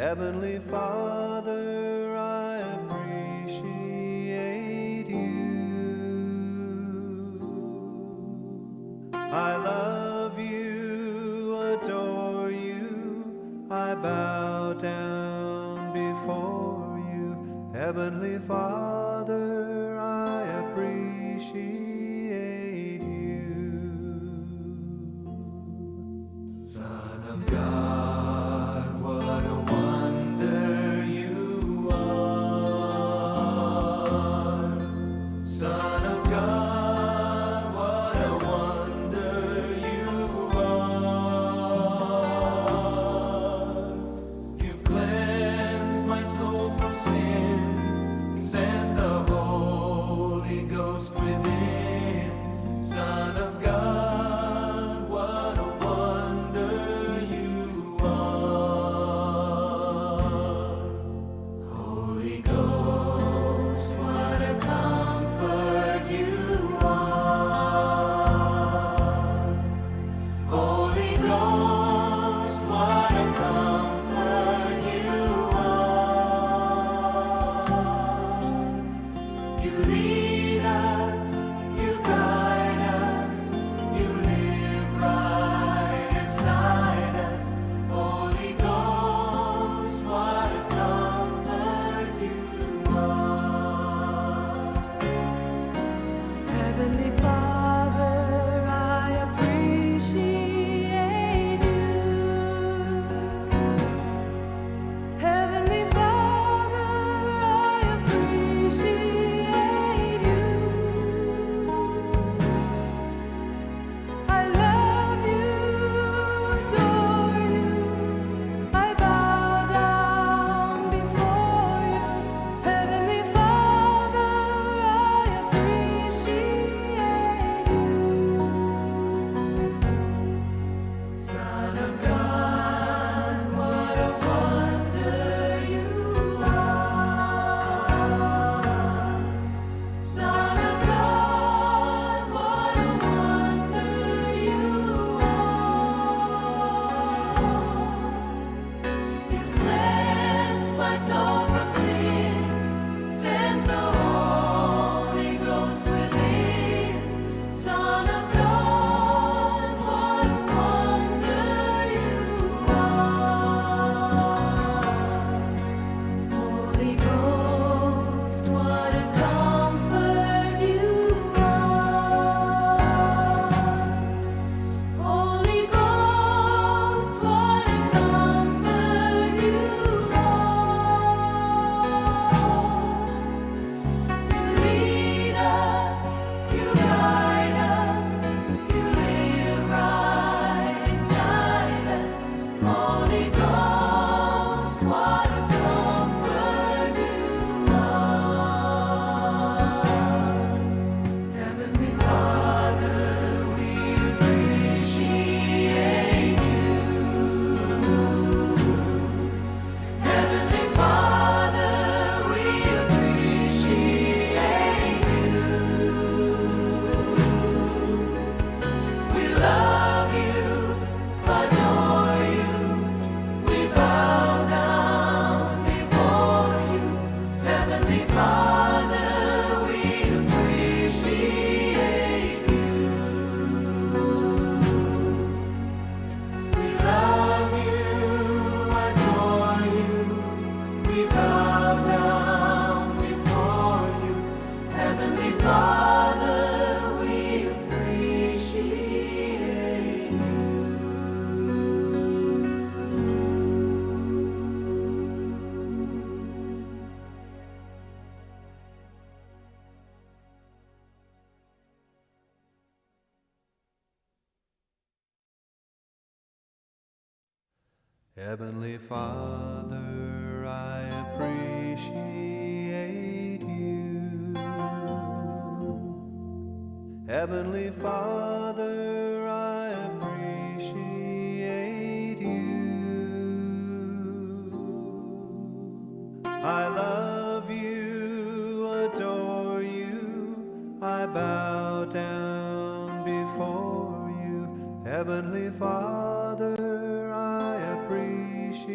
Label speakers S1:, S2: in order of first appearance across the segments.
S1: Heavenly Father, I appreciate you. I love you, adore you, I bow down before you. Heavenly Father, I appreciate you. Son of God, what a wonder you are. Son of God, what a wonder you are. You've cleansed my soul from sin, sent the Holy Ghost within. Son of God, what a wonder you are. Holy Ghost, what a comfort you are. Holy Ghost, what a comfort you are. You lead us, you guide us, you live right inside us. Holy Ghost, what a comfort you are.
S2: Heavenly Father, I appreciate you. Heavenly Father, I appreciate you. I love you, adore you, I bow down before you. Heavenly Father, I appreciate you. Son of God, what a wonder you are. Son of God, what a wonder you are. You cleansed my soul from sin, sent the Holy Ghost within. Son of God, what a wonder you are. Holy Ghost, what a comfort you are. Holy Ghost, what a comfort you are. You lead us, you guide us, you live right inside us. Holy Ghost, what a comfort you are. Heavenly Father, we appreciate you. Heavenly Father, we appreciate you. We love you, adore you, we bow down before you. Heavenly Father, we appreciate you. We love you, adore you, we bow down before you. Heavenly Father, we appreciate you.
S1: Heavenly Father, I appreciate you. Heavenly Father, I appreciate you. I love you, adore you, I bow down before you. Heavenly Father, I appreciate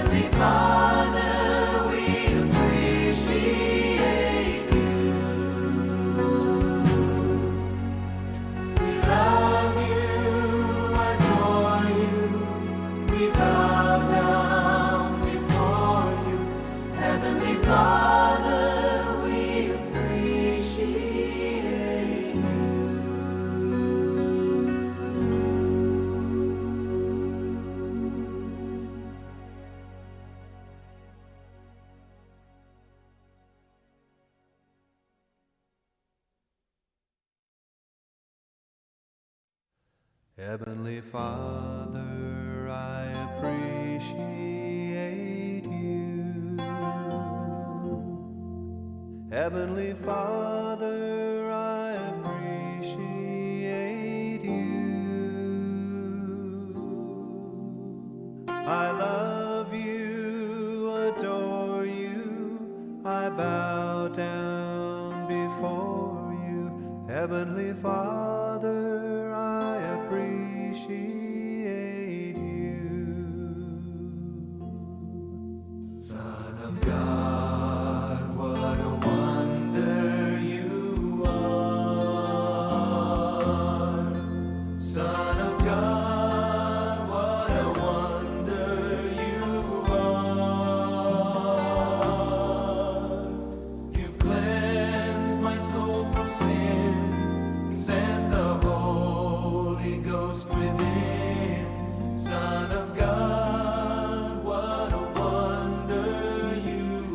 S2: Heavenly Father, we appreciate you. We love you, adore you. We bow down before you. Heavenly Father, we appreciate you.
S1: Heavenly Father, I appreciate you. Heavenly Father, I appreciate you. I love you, adore you, I bow down before you. Heavenly Father, I appreciate you. Son of God, what a wonder you are. Son of God, what a wonder you are. You've cleansed my soul from sin, sent the Holy Ghost within. Son of God, what a wonder you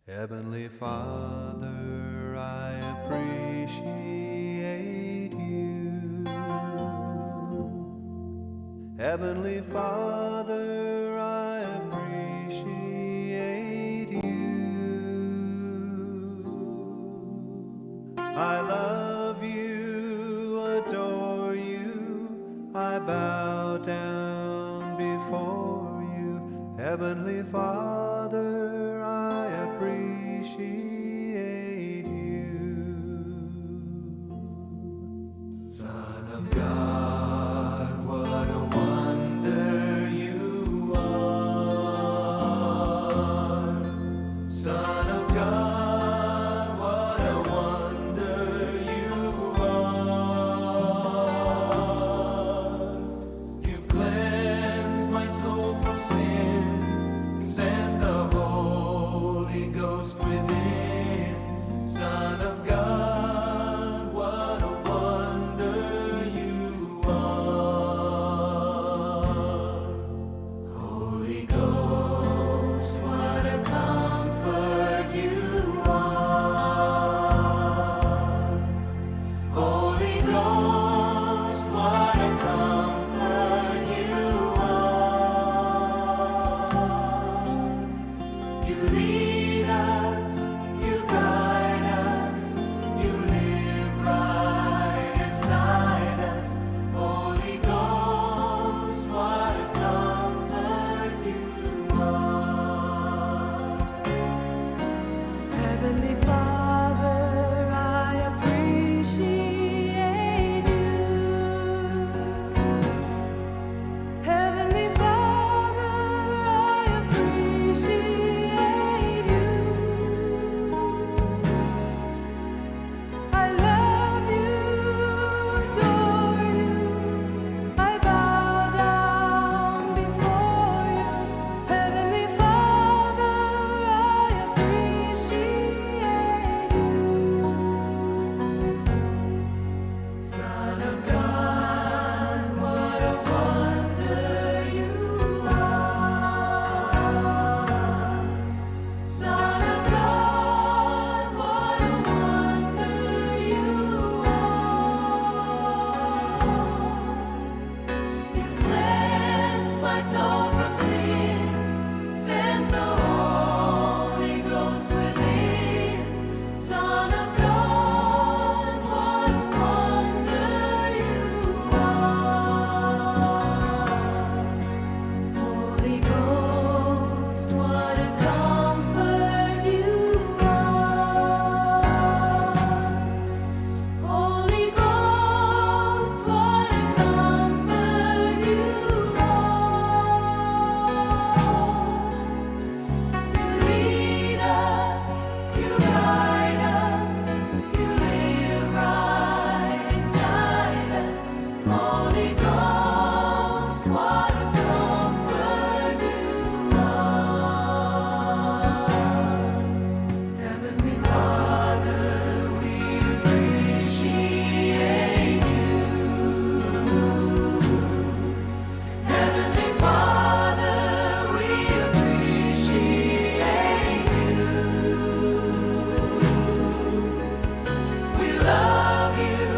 S3: Heavenly Father, I appreciate you. Heavenly Father, I appreciate you. I love you, adore you, I bow down before you. Heavenly Father, I appreciate you.
S1: Son of God, what a wonder you are. Son of God, what a wonder you are. You've cleansed my soul from sin, sent the Holy Ghost within. Son of God, what a wonder you are. Holy Ghost, what a comfort you are. Holy Ghost, what a comfort you are. You lead us, you guide us, you live right inside us. Holy Ghost, what a comfort you are.
S2: Heavenly Father, I appreciate you. Heavenly Father, I appreciate you. I love you, adore you, I bow down before you. Heavenly Father, I appreciate you. Son of God, what a wonder you are. Son of God, what a wonder you are. You cleansed my soul from sin, sent the Holy Ghost within. Son of God, what a wonder you are. Holy Ghost, what a comfort you are. Holy Ghost, what a comfort you are. You lead us, you guide us, you live right inside us. Holy Ghost, what a comfort you are. Heavenly Father, we appreciate you. Heavenly Father, we appreciate you. We love you,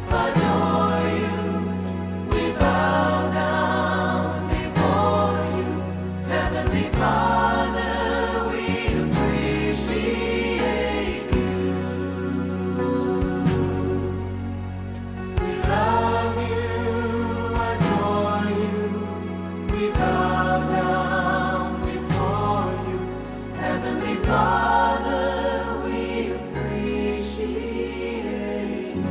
S2: adore you, we bow down before you. Heavenly Father, we appreciate you. We love you, adore you, we bow down before you. Heavenly Father, we appreciate you.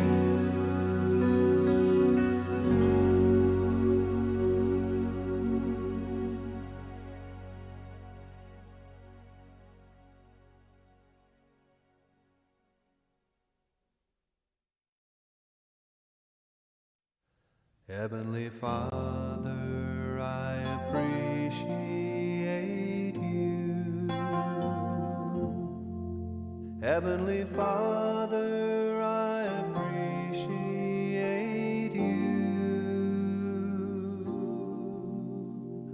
S3: Heavenly Father, I appreciate you. Heavenly Father, I appreciate you.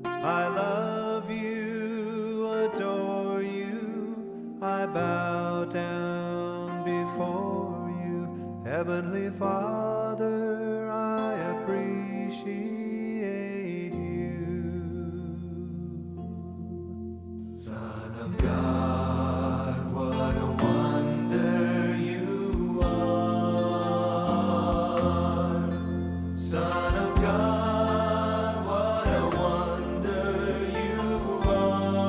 S3: I love you, adore you, I bow down before you. Heavenly Father, I appreciate you. Son of God, what a wonder you are. Son of God, what a wonder you are.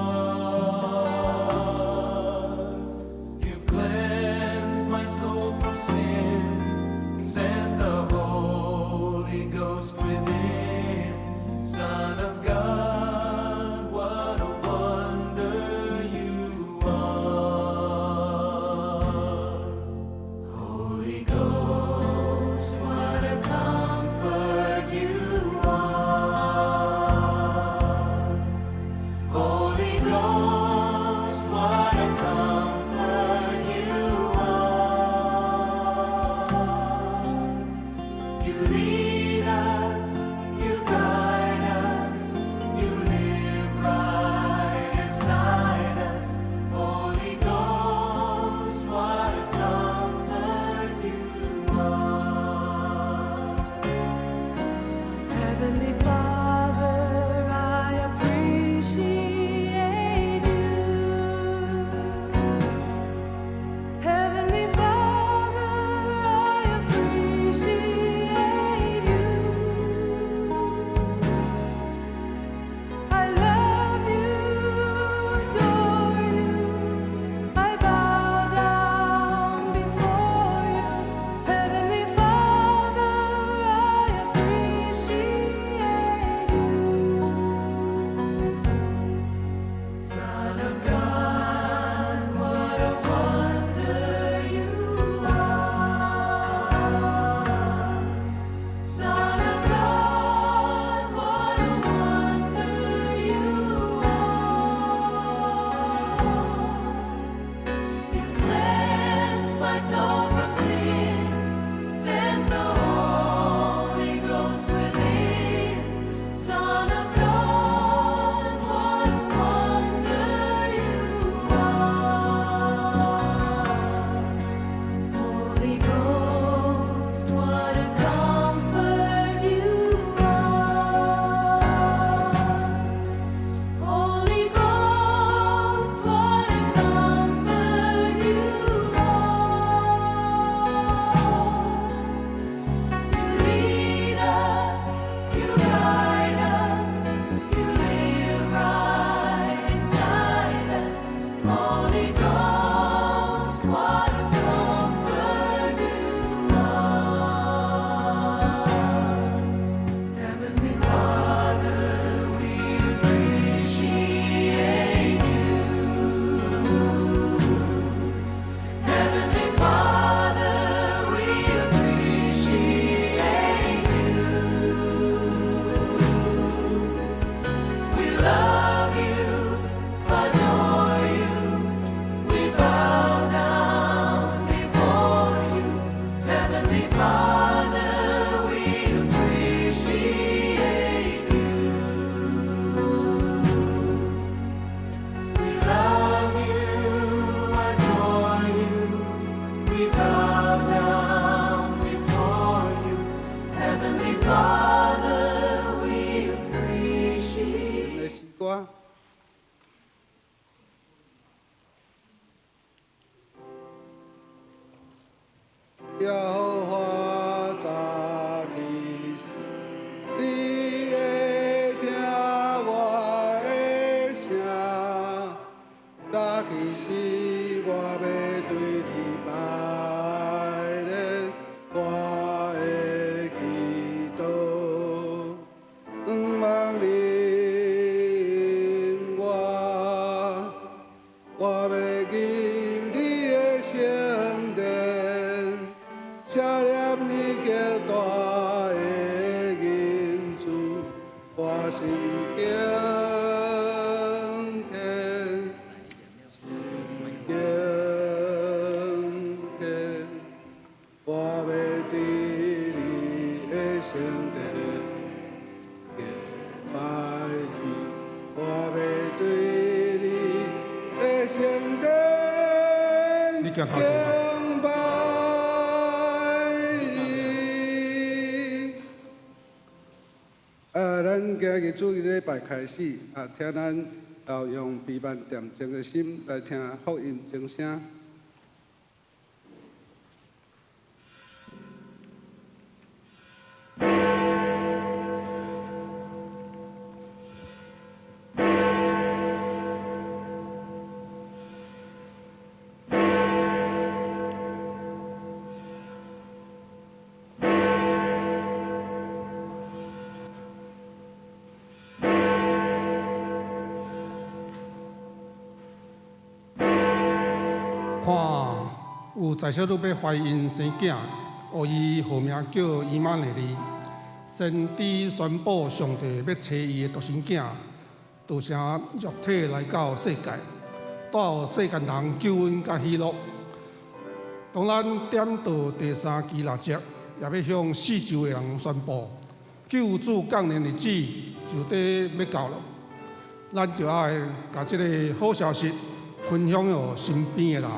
S3: You've cleansed my soul from sin, sent the Holy Ghost within. Son of God, what a wonder you
S4: 行头路嘛。
S5: 敬拜你。咱今日主日礼拜开始，听咱要用悲慢恬静的心来听福音钟声。
S4: 看有在小女要怀孕生囝，予伊号名叫伊玛内利。先知宣布上帝要找伊的独生囝，道成肉体来到世界，带予世间人救恩甲喜乐。当咱点到第3期6节，也要向四周的人宣布，救主降临日子就得要到了。咱就爱把这个好消息分享予身边的人。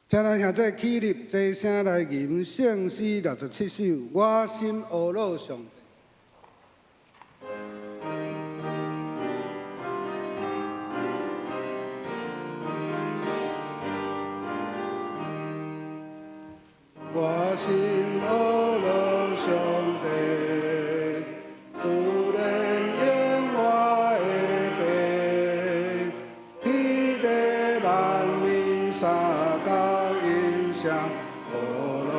S4: 请咱现在起立，齐声来吟圣诗67首《我心阿乐上帝》。我心阿乐上帝，主人应我的病，天地万民三高音响，阿乐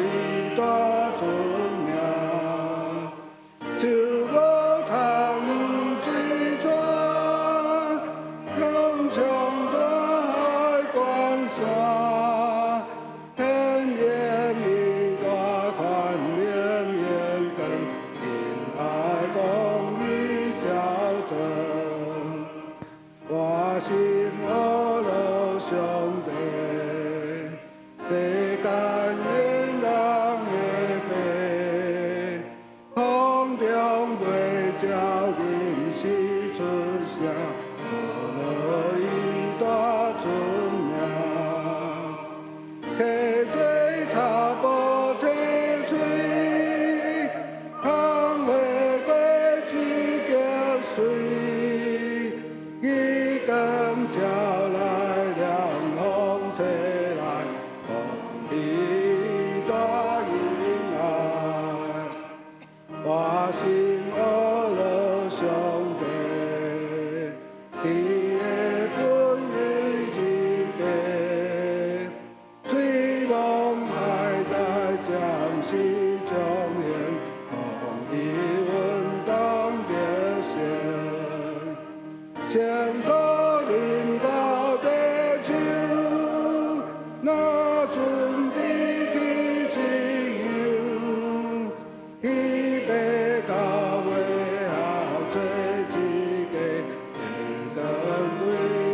S4: 伊大尊名，就我长水川，永长大海关山。天灵伊大宽灵应更，因爱公义较真。我心阿乐上帝，世间因人的病，空中袂照阴时出声，阿乐伊大尊名。客做茶无青翠，空话过水结水，伊光照来凉风吹来，风雨大迎来。我心阿乐上帝，你的本意之家。水望海大暂时彰显，风雨运动着成。千古临到地球，那存地地之样，伊要到尾后做一家，天光归。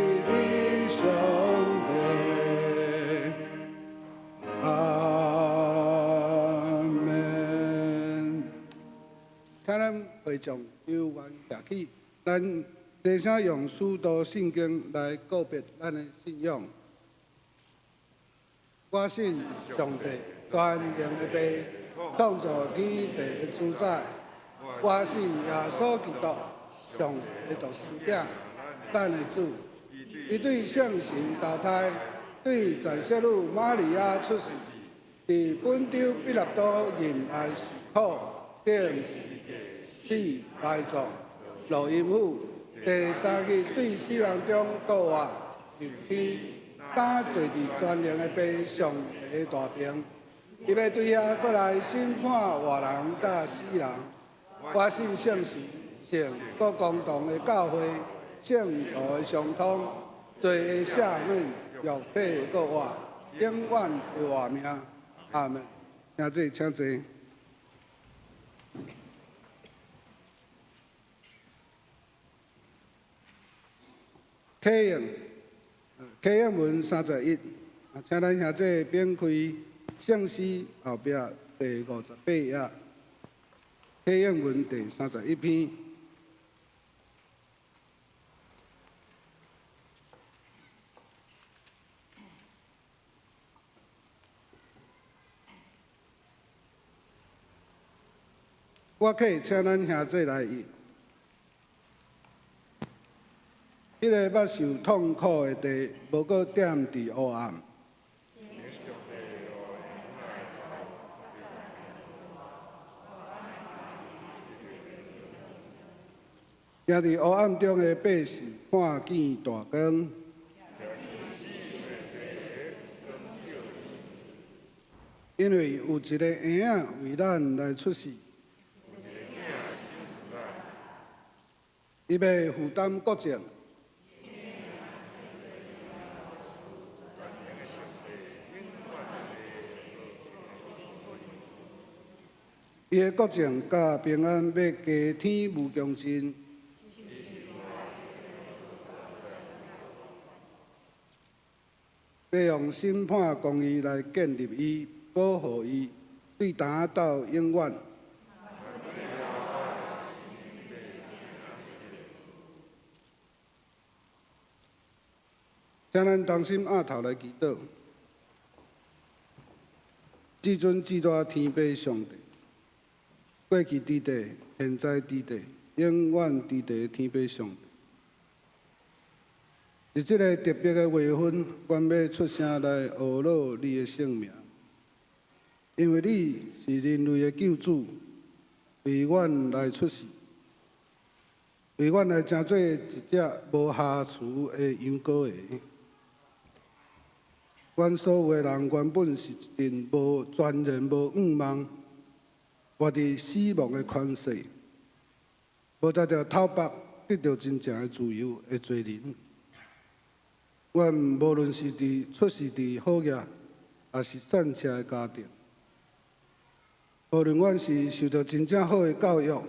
S5: 会将救援举起。咱齐声用许多圣经来告别咱的信仰。我信上帝全能的爸，创造天地的主宰。我信耶稣基督，上帝的独生者，咱的主。伊对圣神投胎，对在小女玛利亚出世，伫本州彼拉多任来受苦，定死埋葬，落阴府。第三日对死人中倒活入天，敢坐伫全能的爸上帝的大屏。伊要对遐过来审判活人甲死人。我信圣神，圣各公堂的教会，圣徒的相通，罪的赦免，肉体的国活，永远的活命。阿门。请坐，请坐。启应文31，请咱兄弟编开圣诗后壁第58页，启应文第31篇。我可以请咱兄弟来译。迄个捌受痛苦的地，无搁踮伫黑暗。行伫黑暗中的百姓，看见大光。因为有一个婴仔为咱来出世，伊要负担国政。伊的国政甲平安要加天无共进，要用审判公义来建立伊，保护伊，对呾到永远。请咱同心压头来祈祷，至尊至大天父上帝。过去伫地，现在伫地，永远伫地的天父上帝。伫即个特别的月份，阮要出声来学乐你的圣名，因为你是人类的救主，为阮来出世，为阮来成做一只无瑕疵的羊羔鞋。阮所有的人原本是一阵全然无仰望。活伫死亡的权势，无在着讨白得到真正的自由的罪人。阮无论是出世伫好业，也是善车的家庭，无论阮是受到真正好的教育，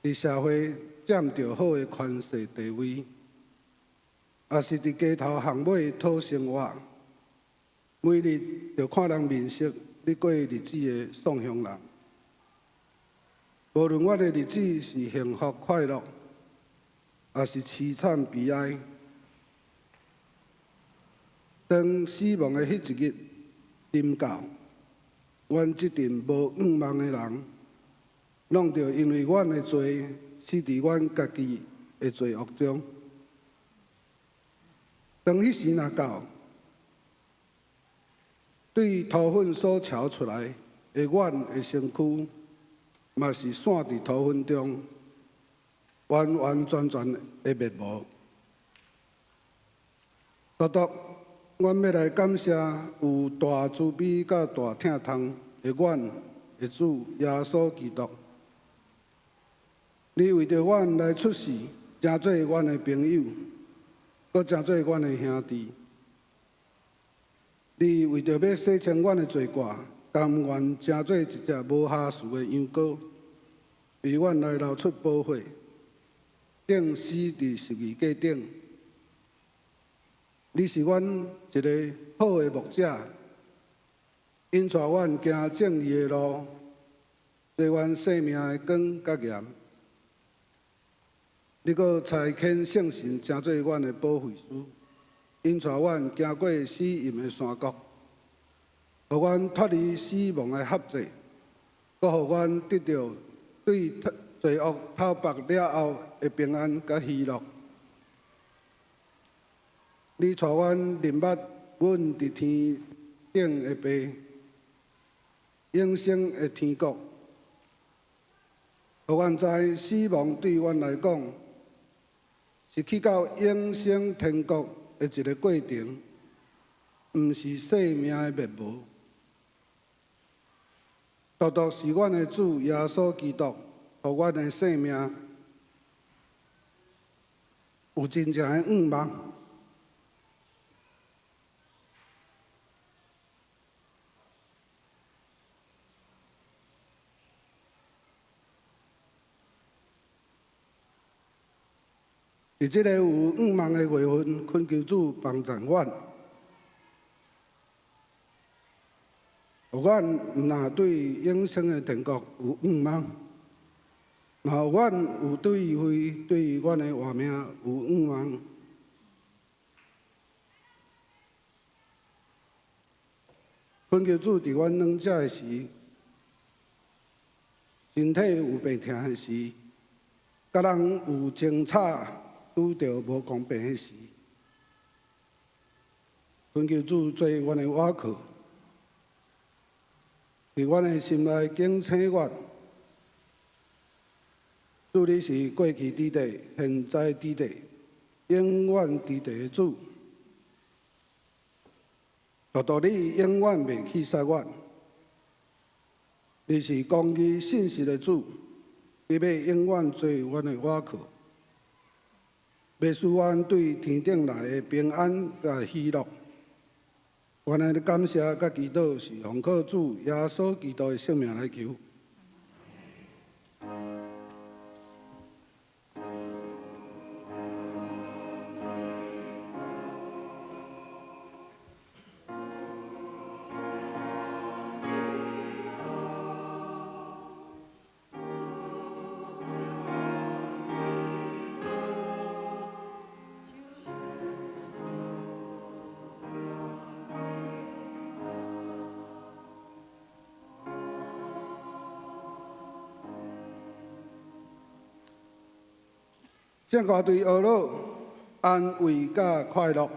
S5: 伫社会占着好的权势地位，也是伫街头巷尾讨生活，每日着看人面色，你过日子的爽乡人。无论我的日子是幸福快乐，也是凄惨悲哀，当死亡的迄一日临到，阮即阵无仰望的人，拢着因为阮的罪死伫阮家己的罪恶中。当迄时若到，对土粉所敲出来的阮的身躯，嘛是散伫土粉中，完完全全的灭无。独独，阮要来感谢有大慈悲甲大疼痛的阮的主耶稣基督。你为着阮来出世，成做阮的朋友，搁成做阮的兄弟。你为着要洗清阮的罪过，甘愿成做一只无瑕疵的羊羔，为阮来流出宝血，顶死伫十字架顶。你是阮一个好的牧者，引带阮行正义的路，做阮生命的光甲盐。你阁差遣圣神成做阮的保惠师，引带阮行过死荫的山谷，互阮脱离死亡的辖制，阁互阮得到对罪恶讨白了后的平安甲喜乐。你带阮认捌阮伫天顶的爸，永生的天国，互阮知死亡对阮来讲，是去到永生天国的一个过程，毋是生命的灭无。独独是阮的主耶稣基督，互阮的生命有真正的盼望。伫即个有盼望的月份，恳求主帮助阮，互阮毋但对永生的天国有盼望，嘛互阮有对于阮的活命有盼望。恳求主伫阮软弱的时，身体有病痛的时，甲人有争吵。拄着无公平的时，恳求主做阮的倚靠，伫阮的心内警醒阮。主，你是过去伫地、现在伫地、永远伫地的主，独独你永远袂弃杀阮。你是公义信实的主，你要永远做阮的倚靠。要使阮对天顶来的平安甲喜乐，原来的感谢甲祈祷是奉靠主耶稣基督的圣名来求。圣歌对学乐安慰甲快乐。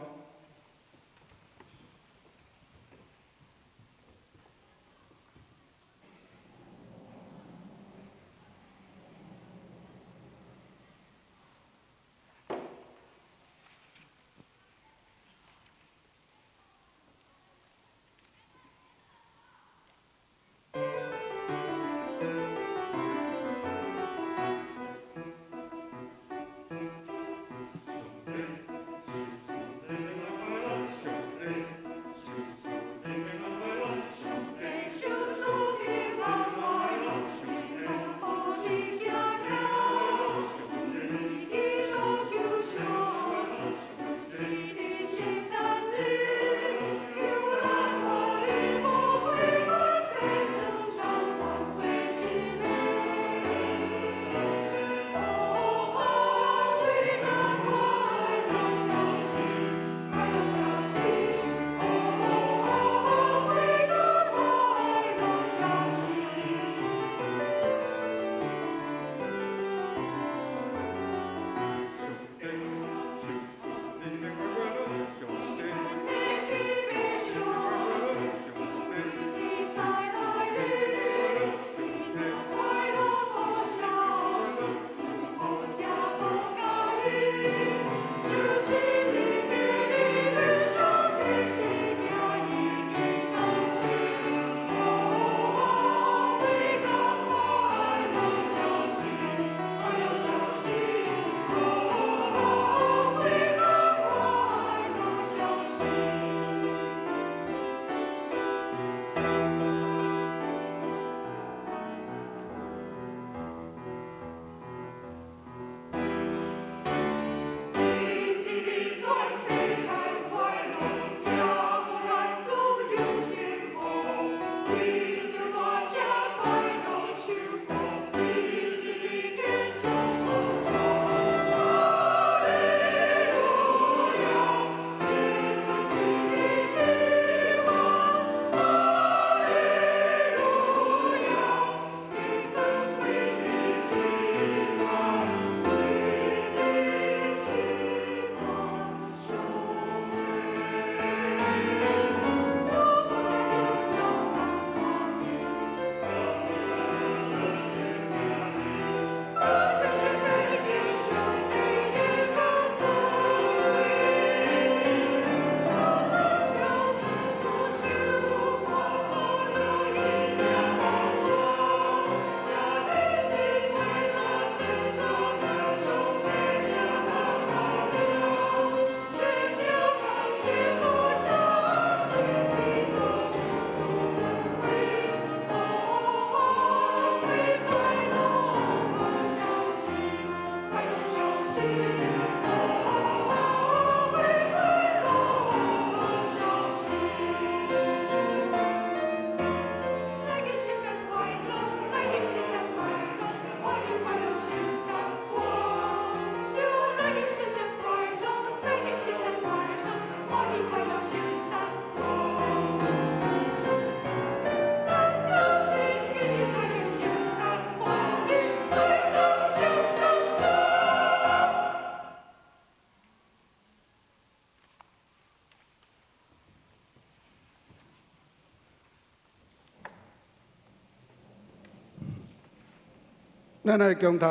S5: 咱来共读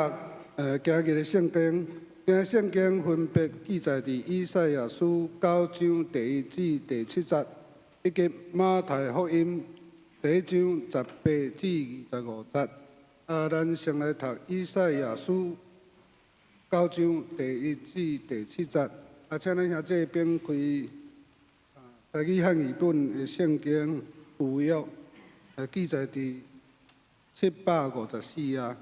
S5: 今日的圣经。今日圣经分别记载伫以赛亚书9章第1至第7节，以及马太福音第1章18至25节。咱先来读以赛亚书9章第1至第7节。请咱兄弟编开台语汉语本的圣经旧约，记载伫754页。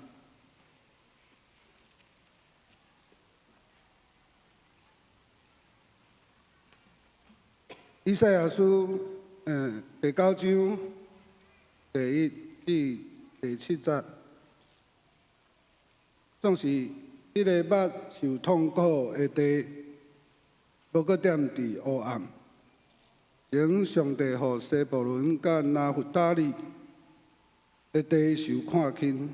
S5: 以赛亚书第9章第1至第7節，總是迄個捌受痛苦的地，無搁踮佇黑暗。前上帝予西布倫甲拿弗他利的地受看輕，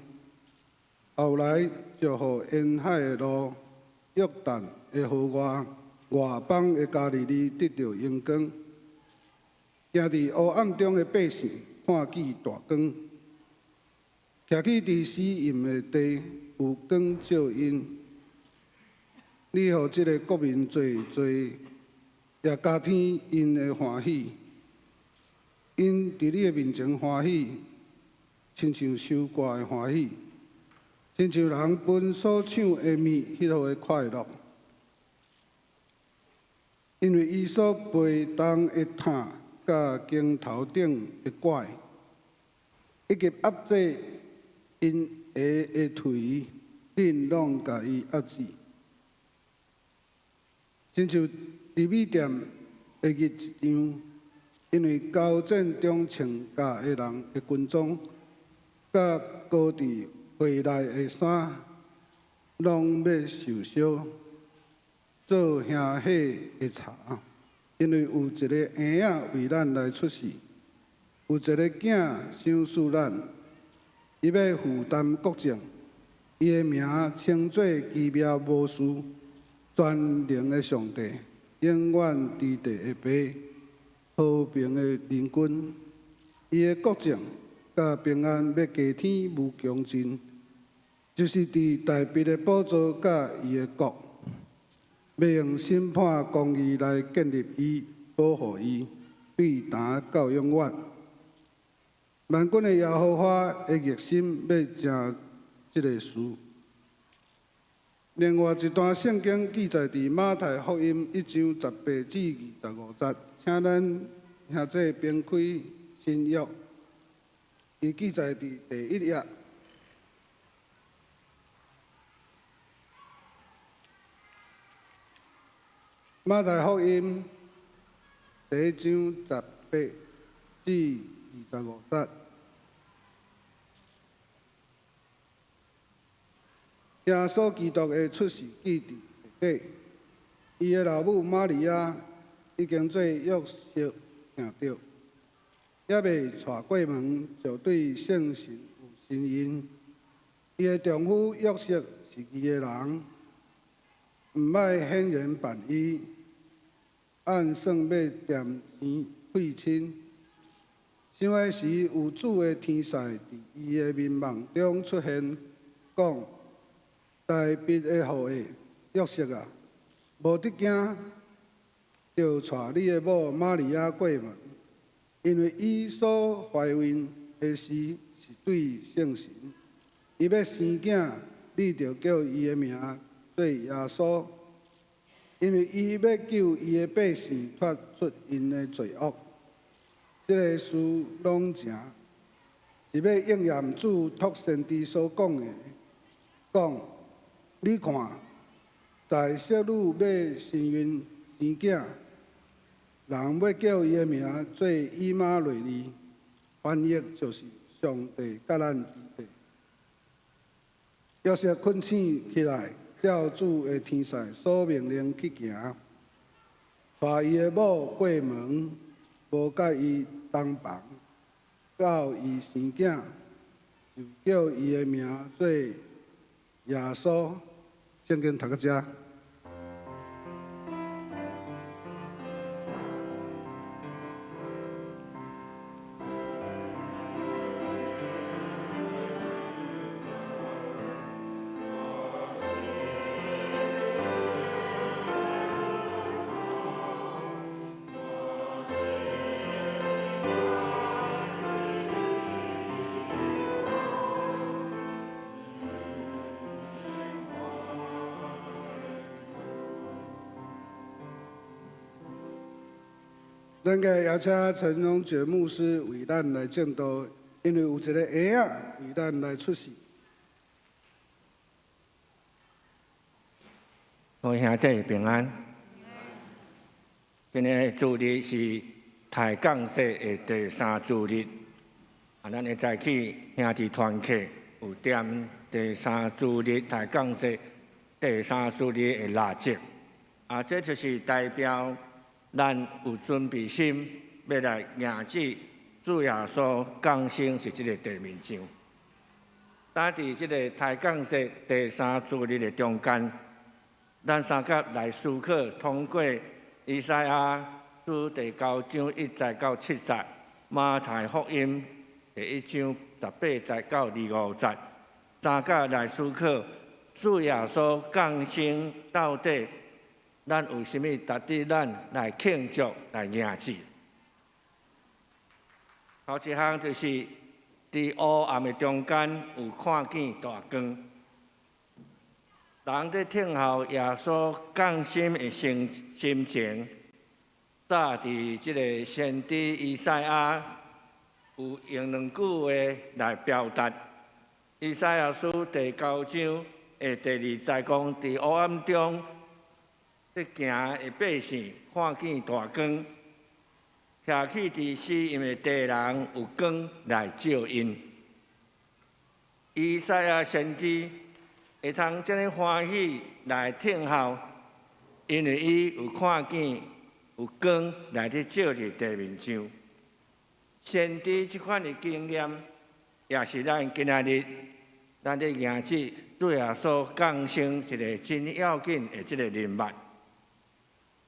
S5: 後來就予沿海的路、約旦的河外邦的加利利得到陽光。行佇黑暗中的百姓看見大光，徛起佇死蔭的地有光照因。你予即個國民做，也加添因的歡喜。因佇你的面前歡喜，親像收割的歡喜，親像人分所搶的物迄號的快樂。因為伊所陪同的毯，甲肩頭頂的拐，以及壓制因下的腿，恁攏甲伊壓制，親像利米店的日一樣。因為交戰中穿甲的人的軍裝，甲高佇回來的衫，攏要受燒，做兄弟的茶。因為有一個嬰仔為咱來出世，有一個囝賞賜咱，伊要負擔國政，伊的名稱作奇妙魔術，全能的上帝，永遠治地的爸，和平的鄰君。伊的國政甲平安要加添無窮盡，就是佇大筆的寶座甲伊的國。要用審判公義來建立伊，保護伊，對答到永遠。萬軍的耶和華的熱心要成這個事。另外一段聖經記載佇馬太福音1章18至25節，請咱兄弟編開新約，伊記載佇第1頁。馬太福音第1章18至25節，耶穌基督的出世記佇第底，伊的老母瑪利亞已經做約瑟聽到，還未娶過門，就對聖神有身孕。伊的丈夫約瑟是伊的人，毋愛顯然辦伊。按算要掂錢費親，想的時有主的天使佇伊的面夢中出現，講：大筆的後裔約瑟啊，無得驚，就帶你的某瑪利亞過門，因為伊所懷孕的事是對聖神，伊要生囝，你就叫伊的名做耶穌。因為伊要救伊的百姓脫出因的罪惡，這個事攏正是要應驗主託先知所講的，講你看，在小女要身孕生囝，人要叫伊的名做以馬內利，翻譯就是上帝甲咱佇地。約瑟困醒起來。照主的天使所命令去行，帶伊的某過門，無甲伊同房，到伊生囝，就叫伊的名做耶穌。聖經讀到這。咱个邀请陈荣觉牧师为咱来证道，因为有一个婴仔为咱来出世。
S6: 各位兄弟平安。今日的主日是抬杠节的第3主日，咱会早起兄弟团契有点第3主日抬杠节第3主日的蜡烛，这就是代表咱有准备心，要来迎接主耶稣降生是这个地面上。但伫这个抬杠节第3主日的中间，咱三甲来思考，通过以赛亞書第9章1節到7節，馬太福音第1章18節到25節，三甲來思考主耶穌降生到底，咱有啥物值得咱來慶祝來迎接？頭一項就是佇黑暗的中間有看見大光。人在聽候耶穌降生的心情，早佇即個先知以賽亞有用2句話來表達。以賽亞書第9章的第2節講：佇黑暗中，在行的百姓看見大光，徛起佇死蔭的地人有光來照因。以賽亞先知會通這樣歡喜來聽候，因為伊有看見有光來去照入地面上。先知這款的經驗，也是咱今仔日咱咧迎接主耶穌降生一個真要緊的這個人物。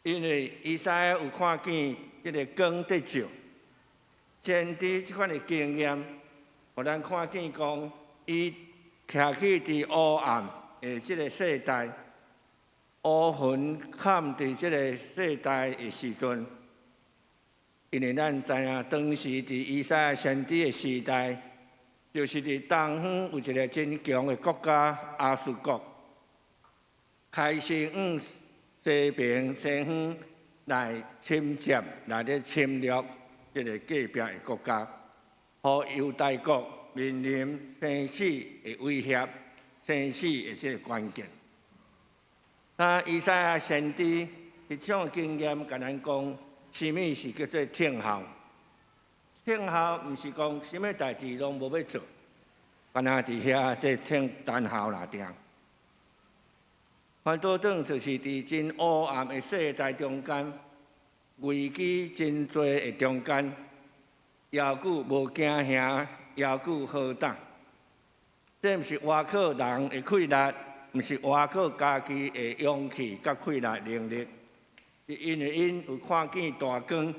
S6: 因為以賽亞有看見這個光在照，先知這款的經驗，互咱看見講伊。徛起佇黑暗的即個世代，烏雲蓋佇即個世代的時陣，因為咱知影當時佇以賽亞先知的時代，就是佇東方有一個真強的國家亞述國，開始往西邊西方來侵佔，來咧侵略即個隔壁的國家，予猶大國。面臨生死的威脅，生死的這個關鍵。以賽亞先知迄種經驗，甲咱講，什麼是叫做聽候？聽候毋是講什麼代志攏無要做，干那佇遐在聽等候啦定。反倒轉就是佇真黑暗的世代中間，危機真多的中間，猶久無驚嚇。猶久好膽，這毋是外靠人的氣力，毋是外靠家己的勇氣甲氣力能力，是因為因有看見大光，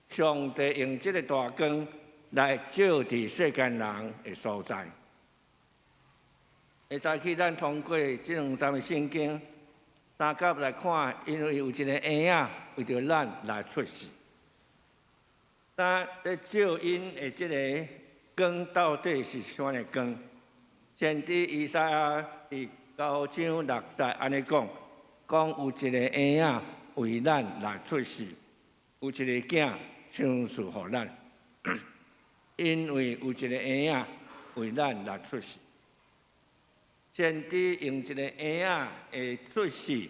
S6: 上帝用這個大光來照佇世間人的所在。會早起咱通過這2章的聖經，三甲來看，因為有一個嬰仔為着咱來出世，咱在照因的這個。光到底是啥物光？先知以賽亞第9章6節安尼講，有一個嬰仔為咱來出世，有一個囝賞賜予咱，因為有一個嬰仔為咱來出世。先知用一個嬰仔的出世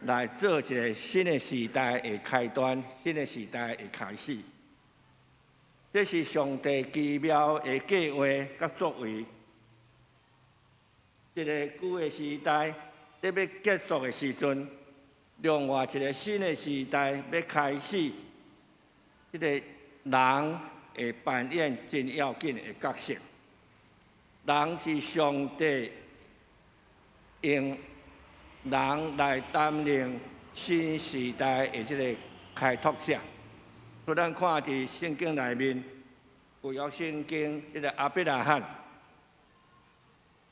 S6: 來做一個新的時代的開端，新的時代的開始。這是上帝奇妙的計劃甲作為，一個舊的時代在要結束的時陣，另外一個新的時代要開始，這個人會扮演真要緊的角色。人是上帝用人來擔任新時代的這個開拓者。所以咱看佇聖經內面，舊約聖經這個亞伯拉罕，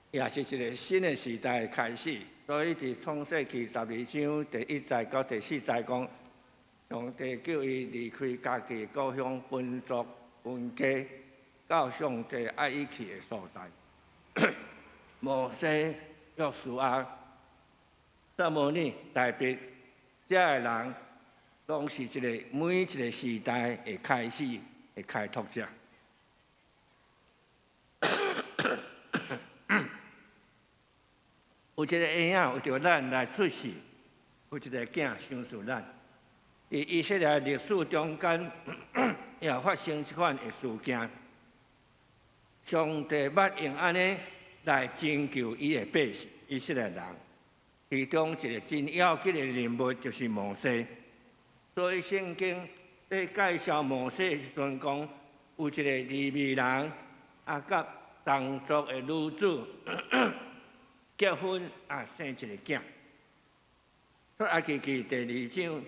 S6: 也是一個新的時代開始。所以佇創世記12章第1節到第4節講，上帝叫伊離開家己故鄉，分族分家，到上帝愛伊去的所在。摩西、約書亞、撒母耳、大衛，這個人拢是每一个时代的开始的开拓者。有一个婴仔为着咱来出世，有一个囝相属咱。伫以色列历史中间，也发生一款的事件。上帝捌用安尼来拯救伊的百姓以色列人，其中一个真要紧的人物就是摩西。所以圣经在介绍摩西的时阵讲，有一个利未人甲同族的女子结婚生一个囝。出埃及记第2章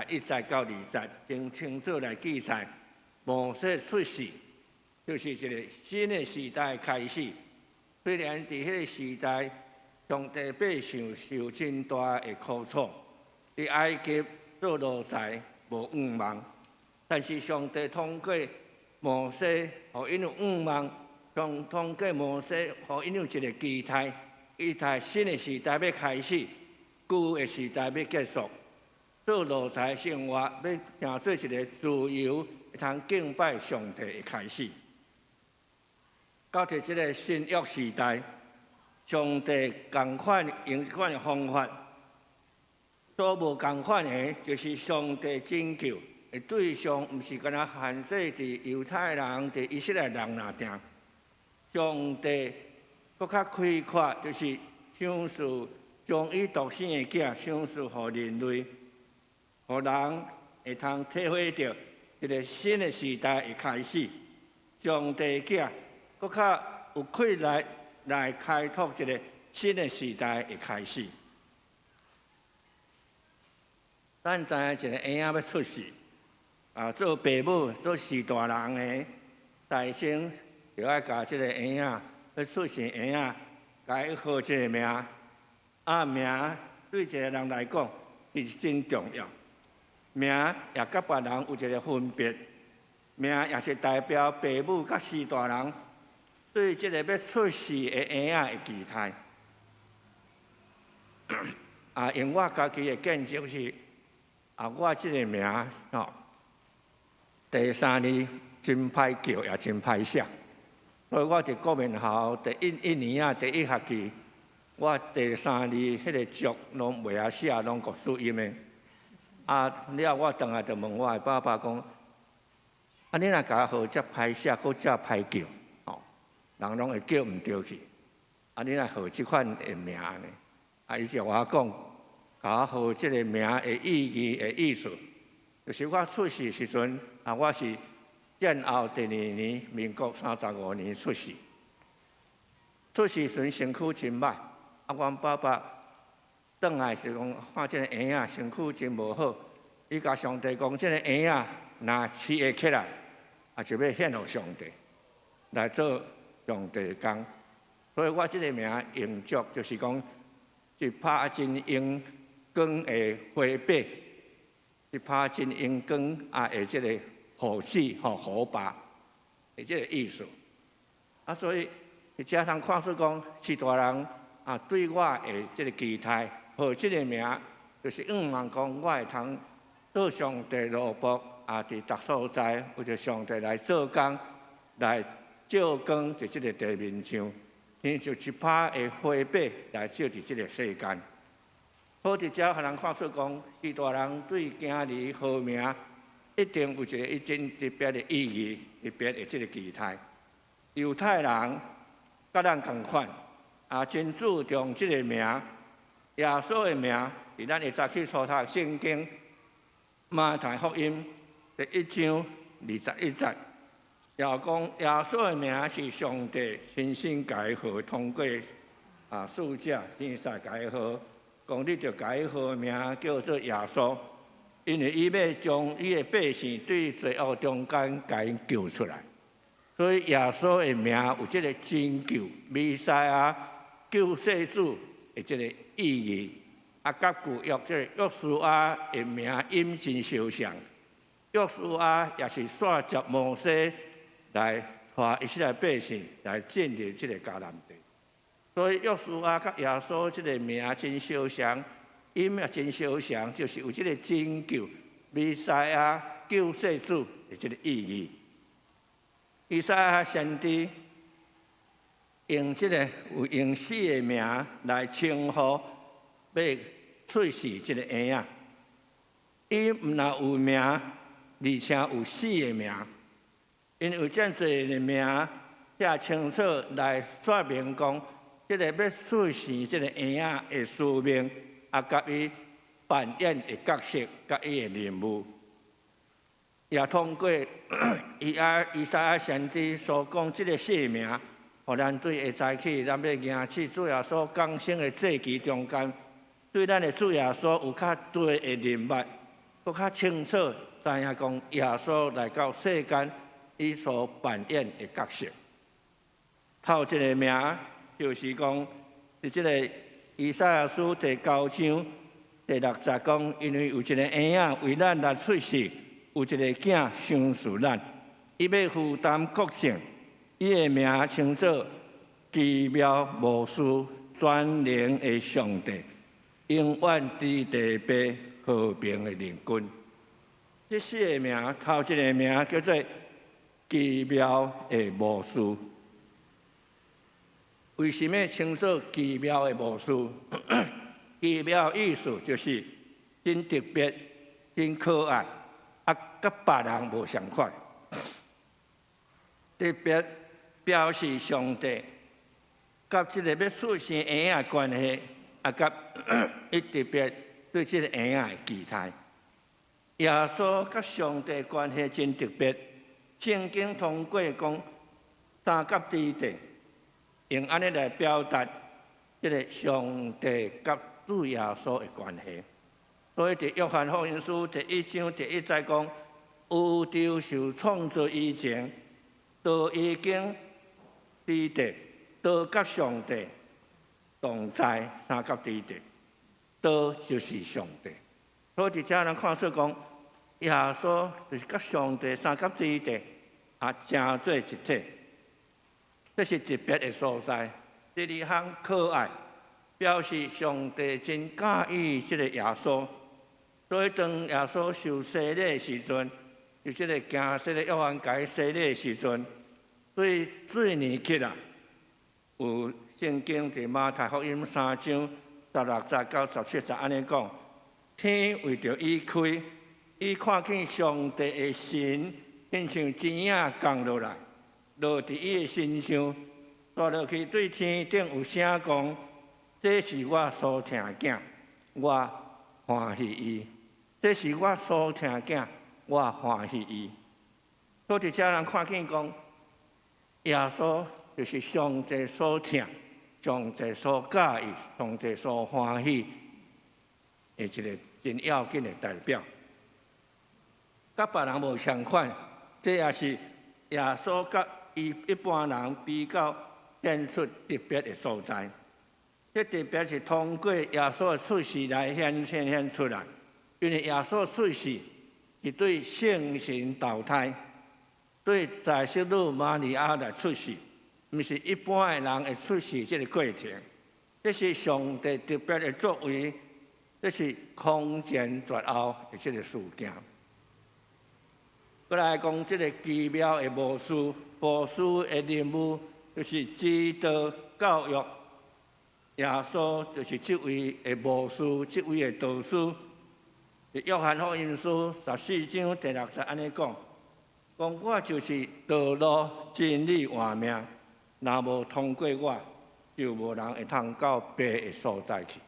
S6: 1节到2节，真清楚来记载摩西出世。就是一个新的时代开始。虽然伫迄个时代，上帝百姓受真大的苦楚，伫埃及做奴才无仰望，但是上帝通过摩西，互因有仰望，通过摩西，互因有一个期待，期待新的时代要开始，旧的时代要结束。做奴才生活要成做一个自由，会通敬拜上帝的开始。到伫即个新约时代，上帝同款用一款的方法，所无同款的，就是上帝拯救的对象，毋是干那限制伫犹太人、伫以色列人那定。上帝搁较开阔，就是享受将伊独生的囝享受互人类，互人会通体会到一个新的时代的开始。上帝囝搁较有气来开拓一个新的时代的开始。咱知影一个婴仔要出世，做父母做是大人的，大先就要甲即个婴仔要出世婴仔，甲伊号一个名。名对一个人来讲是真重要，名也甲别人有一个分别，名也是代表父母甲是大人对即个要出世的婴仔的期待。用我家己的见证是，我即个名第3字真歹叫，也真歹写，所以我伫国民校第一年第1学期，我第3字迄个族拢袂晓写，拢国书音的。了我倒来就问我的爸爸讲，你若甲我号遮歹写，搁遮歹叫，人拢会叫毋对去。你若号即款的名呢？伊就我讲，甲我号即个名的意义的意思，就是我出世时阵，我是战后第2年，民国35年出世。出世时身躯真歹，阮爸爸转来时讲，看即个婴仔身躯真无好，伊甲上帝讲，即个婴仔若饲会起来，就要献互上帝，来做上帝的工。所以我即个名用足，就是讲一拍真用光的花白，一拍真用光的即个护子护爸的即个意思。所以遮通看出讲，是大人对我的即个期待，号即个名，就是仰望讲我会通做上帝奴仆，伫逐所在为着上帝来做工，来照光伫即个地面上。就一拍的花白来照伫即个世间，好伫遮互人看出讲，是大人对囝儿号名一定有一个真特别的意义、特别的即个期待。犹太人甲咱同款，真注重即个名，耶稣的名，伫咱会早起初读圣经，马太福音第1章21节。也讲耶稣的名是上帝亲身甲伊号，通过使者天使甲伊号，讲你着甲伊号名叫做耶稣，因为伊要将伊的百姓对罪恶中间甲因救出来。所以耶稣的名有即个拯救、弥赛亚、救世主的即个意义。甲旧约即个约书亚的名音真相像，约书亚也是线接摩西。来带以色列百姓来建立这个迦南地，所以约书亚甲耶稣这个名真相像，音也真相像，就是有这个拯救、弥赛亚救世主的这个意义。以赛亚先知用这个有用死的名来称呼要出世这个婴仔。伊毋但有名，而且有死的名，因为有遮侪的名写清楚来说明讲，这个要出世这个婴仔的使命，啊，甲伊扮演的角色，甲伊的任务，也通过以赛亚先知所讲这个姓名，互咱对会知起，咱要迎起主耶稣降生的节期中间，对咱的主耶稣有较多的认捌。搁较清楚知影讲耶稣来到世间，伊所扮演的角色。头一个名就是讲，是即个以赛亚书第9章第60讲，因为有一个婴仔为咱来出世，有一个囝相属咱，伊要负担国姓，伊的名称作奇妙无私全能的上帝，永远伫地爸。和平的联军，这四个名，头一个名叫做奇妙的无私。为什么称作奇妙的无私？奇妙意思就是真特别、真可爱，啊，甲别人无相款。特别表示上帝甲这个要出生婴仔关系，啊，甲伊特别。对这个婴仔的期待，耶稣甲上帝关系真特别。圣经通过讲三甲之地，用安尼来表达这个上帝甲主耶稣的关系。所以，伫约翰福音书第1章第1节讲，宇宙受创造以前，都已经之地，都甲上帝同在三甲之地。道就是上帝，所以伫遮咱看出讲，耶稣就是甲上帝三甲之地啊，成做一体，这是特别的所在。第二项可爱，表示上帝真介意这个耶稣，所以当耶稣受洗礼的时阵，就这个行洗的约翰甲洗礼的时阵，对水年起啊，有圣经伫马太福音3章。16节到17节安尼讲，天为着伊开，伊看见上帝的神，亲像钱影降落来，落伫伊的身上，带落去对天顶有声讲：这是我所疼囝，我欢喜伊。这是我所疼囝，我欢喜伊。所以伫遮人看见讲，耶稣就是上帝所疼。上帝所介意、上帝所欢喜的一个真要紧的代表，甲别人无相款，这也是耶稣甲伊一般人比较显出特别的所在。这特别是通过耶稣的出世来显出来，因为耶稣的出世是对圣神投胎，对在世女玛利亚来出世。毋是一般的人会出世这个过程，这是上帝特别的作为，这是空前绝后的这个事件。再来讲这个奇妙的无私的任务，就是指导教育。耶稣就是这位的无私，这位的导师。约翰福音书14章第6节安尼讲，讲我就是道路、真理、活命。若无通过我，就无人会通到爸的所在去。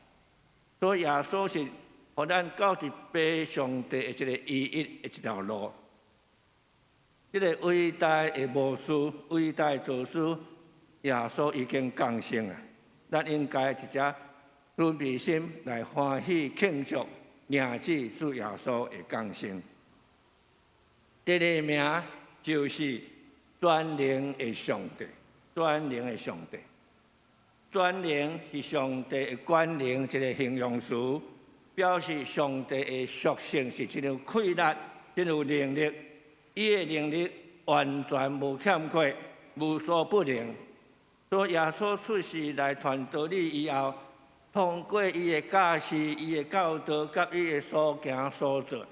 S6: 所以耶稣是互咱到伫爸上帝的这个唯一的一条路。这个伟大的无私、伟大的造师，耶稣已经降生了。咱应该一只准备心来欢喜庆祝迎接主耶稣的降生。第二名就是全能的上帝。全能的上帝，全能是上帝的权能一个形容词，表示上帝的属性是真有气力、真有能力，伊的能力完全无欠缺、无所不能。所以耶稣出世来传道理以后，通过伊的教示、伊的教导、甲伊的所行所做，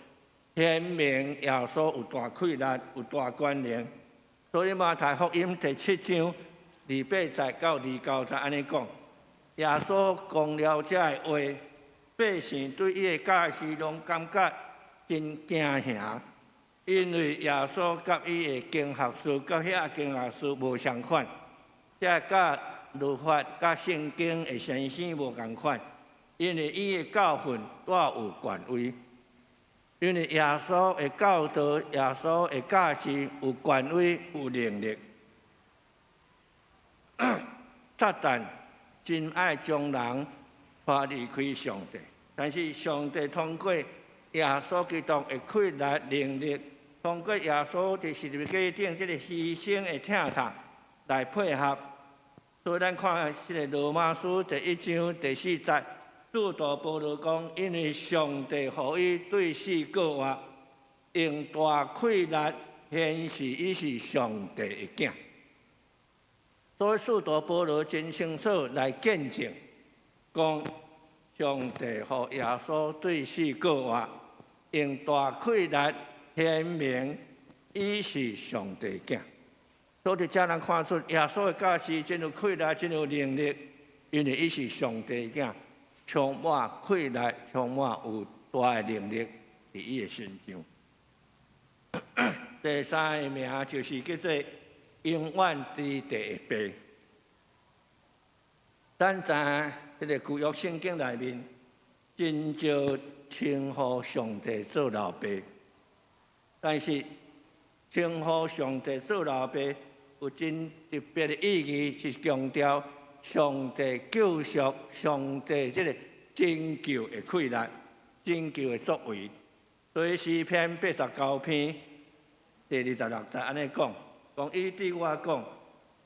S6: 显明耶稣有大气力、有大关联。所以马太福音第7章28节到29节安尼讲，耶稣讲了这个话，百姓对伊的教示拢感觉真惊吓，因为耶稣甲伊的经学术、甲遐经学术无相款，这甲律法、甲圣经的先生无共款，因为伊的教训带有权威。因为耶稣的教导、耶稣的教示有权威、有能力。撒旦真爱将人带离开上帝，但是上帝通过耶稣基督的气力、能力，通过耶稣伫十字架顶这个牺牲的疼痛来配合。所以咱看这个罗马书第1章第4节。使徒保罗讲，因为上帝予伊对死过活，用大气力显示伊是上帝的囝。所以使徒保罗真清楚来见证，讲上帝予耶稣对死过活，用大气力显明伊是上帝的囝。所以才能看出耶稣的教示真有气力，真有能力，因为伊是上帝的囝。充满气力，充满有大的能力伫伊的身上。第三个名就是叫做永远之地的爸。咱知影这个旧约圣经内面，真少称呼上帝做老爸，但是称呼上帝做老爸有真特别的意义，是强调上帝救赎、上帝这个拯救的气力、拯救的作为。所以诗篇89篇第26节安尼讲：伊对我讲，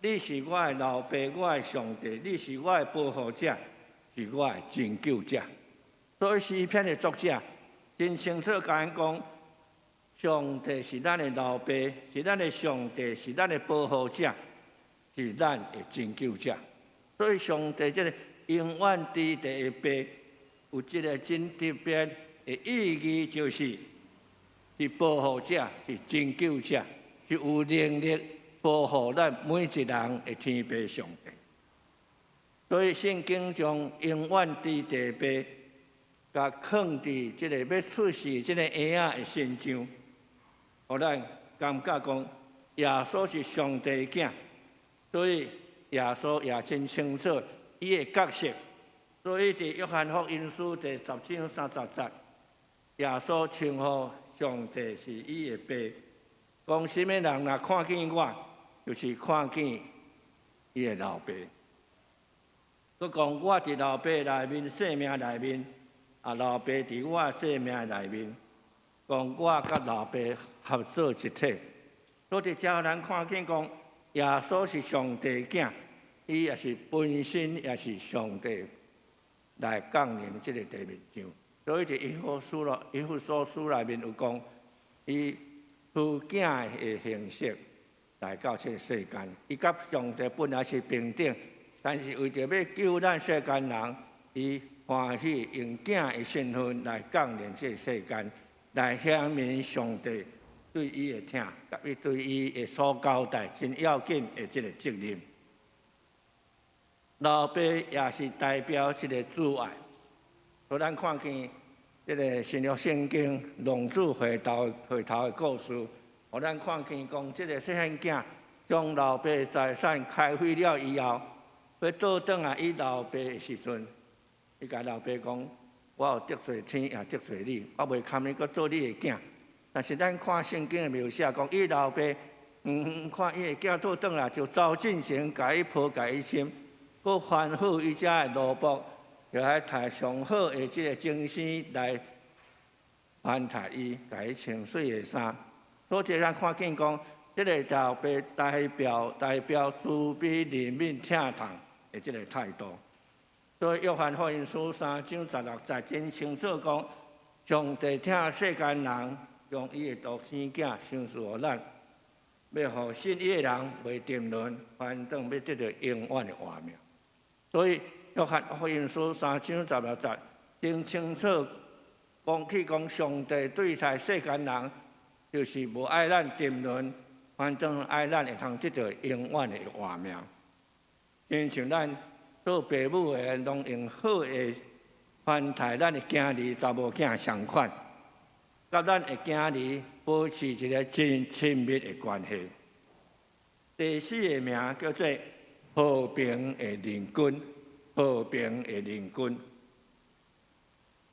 S6: 你是我的老爸，我的上帝，你是我的保护者，是我的拯救者。所以诗篇的作者真清楚甲咱讲，上帝是咱的老爸，是咱的上帝，是咱的保护者，是咱的拯救者。所以上帝这个永远之地的爸，有一个真特别的意义，就是保护者，是拯救者，是有能力保护咱每一人的天父上帝。所以圣经将永远之地爸，甲放伫这个要出世这个婴仔的身上，互咱感觉讲耶稣是上帝的囝，所以耶稣也真清楚伊的角色。所以伫约翰福音书第10章30节，耶稣称呼上帝是伊的爸，讲什么人若看见我，就是看见伊的老爸。佮讲我伫老爸内面生命内面，老爸伫我生命内面，讲我甲老爸合作一体。所以叫人看见讲耶稣是上帝囝，伊也是本身也是上帝来降临这个地面上。所以伫以弗所书内面有讲，伊父囝的形式来到这个世间，伊甲上帝本来是平等，但是为着要救咱世间人，伊欢喜用囝的身份来降临这个世间，来显明上帝对伊的疼，甲伊对伊的所交代真要紧的这个责任。老爸也是代表这个主爱，互咱看见这个新约圣经浪子回头的故事，互咱看见讲这个细汉囝将老爸的财产开废了以后，要倒转来伊老爸的时阵，伊甲老爸讲：我有得罪天，也得罪你，我袂堪你，搁做你的囝。但是咱看圣经的描写，讲伊老爸看伊的囝倒转来，就走进前，甲伊抱，甲伊亲，搁吩咐伊遮的奴仆，就来摕上好的这个精丝来安排伊，甲伊穿水的衫。所以咱看见讲，这个老爸代表慈悲怜悯疼痛的这个态度。所以约翰福音书3章16节真清楚讲，上帝疼世间人，用伊的独生囝相赐予咱，要互信伊的人袂沉沦，反正要得到永远的活命。所以约翰福音书3章16节真清楚讲上帝对待世间人，就是无爱咱沉沦，反正爱咱会通得到永远的活命。亲像咱做父母的，拢用好的款待咱的囝儿、查某囝相款，甲咱的囝儿保持一个真亲密的关系。第四个名叫做和平的邻军，和平的邻军，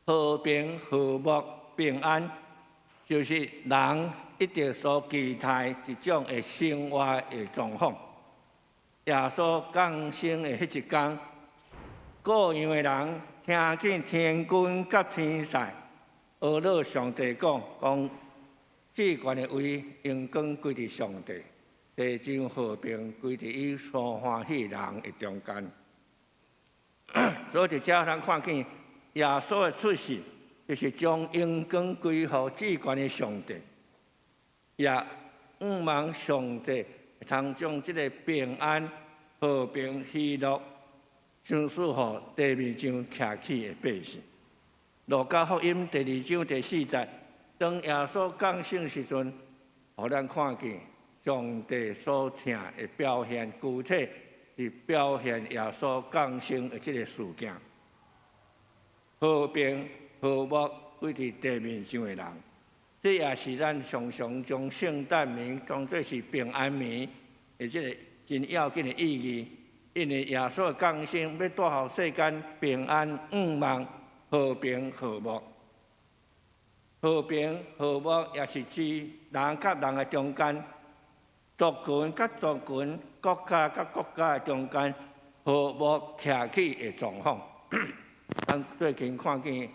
S6: 和平、和睦、平安，就是人一直所期待一种的生活的状况。耶稣降生的迄一天，各样的人听见天军甲天使学了上帝讲至高的位应光归伫上帝，地上和平归伫伊所欢喜人的中间。所以伫遮咱看见耶稣的出世，就是将荣光归乎至高的上帝，也仰望上帝会通将即个平安、和平、喜乐赏赐予地面上徛起的百姓。路加福音第2章第4节，当耶稣降生时阵，互咱看见上帝所听的表现，具体是表现耶稣降生的这个事件。和平、和睦归伫地面上的人，这也是咱常常将圣诞节当作是平安节的这个真要紧的意义。因为耶稣的降生要带予世间平安、仰望、和平、和睦。和平、和睦也是指人甲人的中间，族群甲族群、国家甲国家的中间和睦徛起的状况。咱最近看见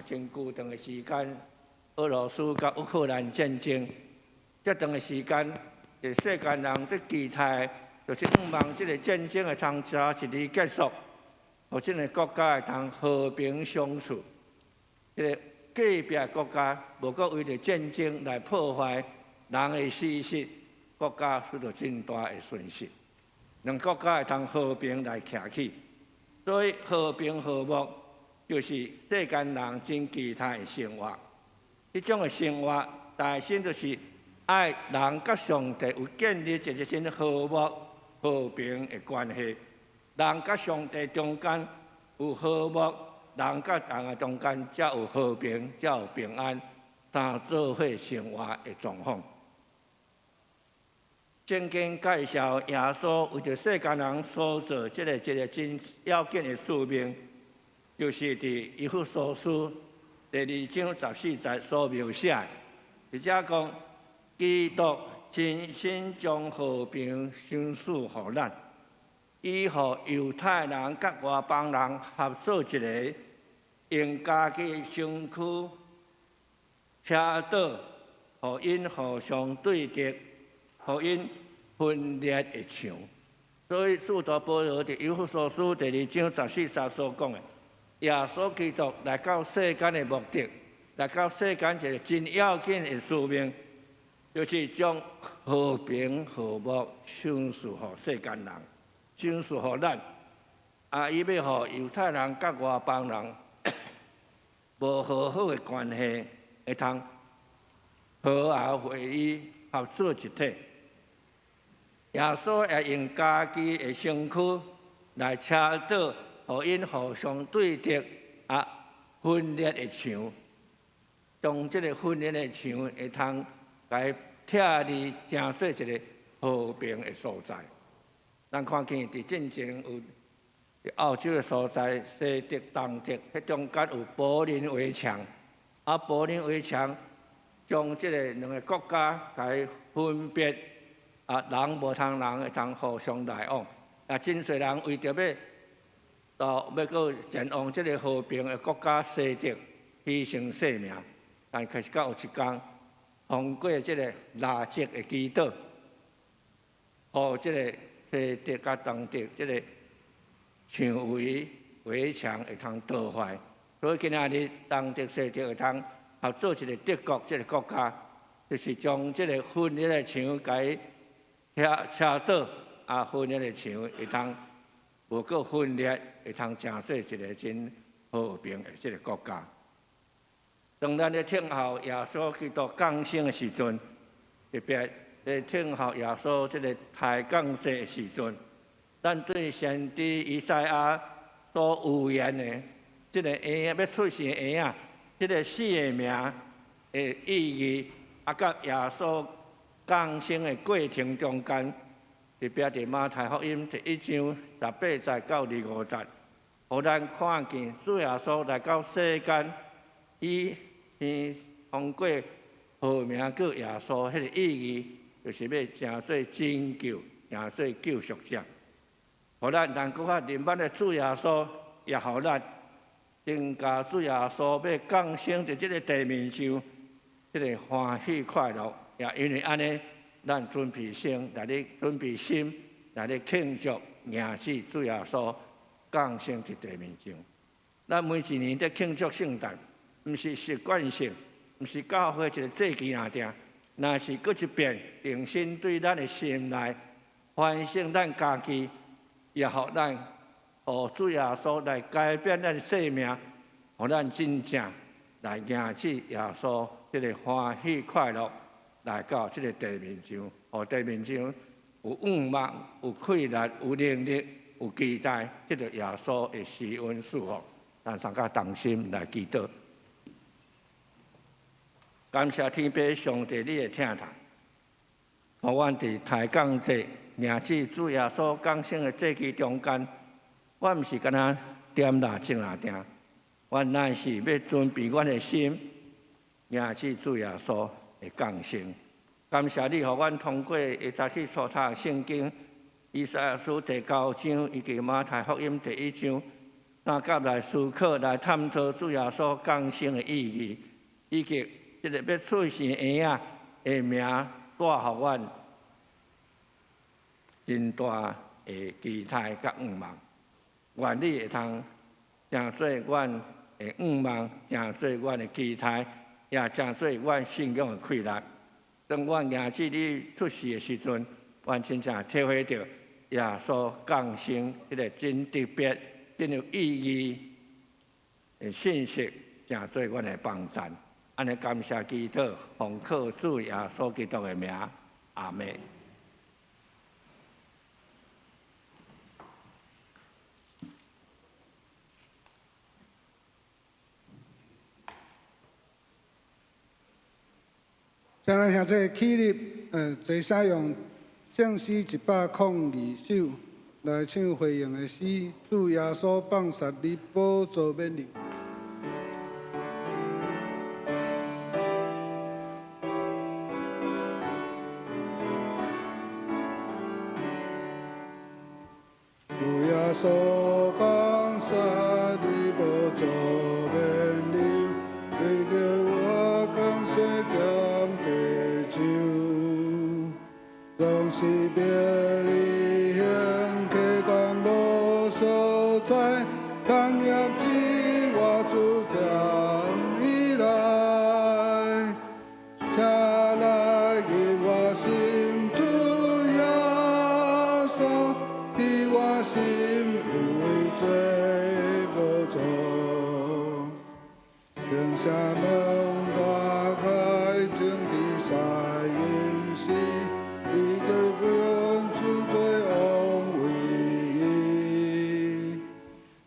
S6: 真久长的时间，俄罗斯甲乌克兰战争，这长的时间，是世间人最期待，就是仰望这个战争会通早一日结束，互这个国家会通和平相处。这个隔壁的国家无搁为了战争来破坏人的事实，国家受到真大的损失。让国家会通和平来徛起。所以和平和睦就是世间人真期待的生活。这种的生活，大心就是爱人甲上帝有建立一个真和睦、和平的关系。人甲上帝中间有和睦，人甲人的中间才有和平，才有平安，三做伙生活的状况。圣经介绍耶稣为着世间人所做一个真要紧的使命，就是伫以弗所书第2章14节所描写的。而且讲，基督亲身将和平赏赐予咱，以互犹太人甲外邦人合作一个，用家己身躯车倒，互因互相对敌。互因分裂的墙，所以使徒保罗伫以弗所书第2章14节所讲的，耶稣基督来到世间的目的，来到世间一个真要紧的使命，就是将和平和睦赏赐予世间人，赏赐予咱。伊要互犹太人甲外邦人无和好的关系，会通和而会一，合作一体。耶稣也用家己的身躯来车倒，互因互相对敌分裂的墙，将这个分裂的墙会通来拆离，成做一个和平的所在。咱看见伫进前有澳洲的所在，西敌、东敌，迄中间有柏林围墙，柏林围墙将这个两个国家来分别。人无通人会通互相来往，真侪人为着要搁前往这个和平的国家西敌，牺牲性命。但开始到有一天，通过这个垃圾的祈祷，互这个西敌甲东敌这个墙围墙会通倒坏。所以今仔日东敌西敌会通合作一个德国这个国家，就是将这个分裂的墙改。车倒分裂的墙会通无够分裂，会通成做一个真和平的这个国家。当咱咧听候耶稣基督降生的时阵，特别咧听候耶稣即个抬降节的时阵，咱对先知以赛亚所预言的即个婴要出世的婴仔，即个四个名的意义，甲耶稣降生的过程中间，特别伫马太福音第1章18节到25节，互咱看见主耶稣来到世间，以通过号名叫耶稣，迄个意义就是要成做拯救，成做救赎者。互咱能够较认捌的主耶稣，也互咱增加主耶稣要降生伫即个地面上，即个欢喜快乐。也因为安尼，咱准备心来咧准备心来咧庆祝迎接主耶稣降生伫地面上。咱每一年咧庆祝圣诞，毋是习惯性，毋是教会一个祭期若定，若是搁一遍重新对咱的心内反省咱家己，也互咱互主耶稣来改变咱的生命，互咱真正来迎接耶稣即个欢喜快乐来到即个地面上，互地面上有愿望、有快乐、有能力、有期待，即个耶稣的施恩赐福。咱参加同心来祈祷。感谢天父上帝，你的听从，互阮伫抬降节迎接主耶稣降生的节期中间，阮毋是干那点蜡烛啊定，阮乃是要准备阮的心，迎接主耶稣的降生。感谢你，互阮通过会早起所读圣经，以赛亚书第9章以及马太福音第1章，三甲来思考、来探讨主耶稣降生的意义，以及即个要出世的婴仔的名，带互阮真大的期待甲愿望。愿你会通成做阮的愿望，成做阮的期待，也成做阮信仰的快乐。当阮迎接你出世的时阵，阮真正体会到耶稣降生迄个真特别、真有意义的信息，成做阮的帮助。安尼感谢祈祷，奉靠主耶稣基督的名，阿门。
S5: 将来现在起立，坐下用圣诗102首来唱回应的诗，主耶稣放杀你，宝座免离。主耶稣放杀你，宝座免离，为叫我感谢感地上，总是别离乡客观无所在，当业之我主点以来，请来入我心，主耶稣伫我心有为罪无做，剩下门打开，正地晒应是，你对不用主罪往为，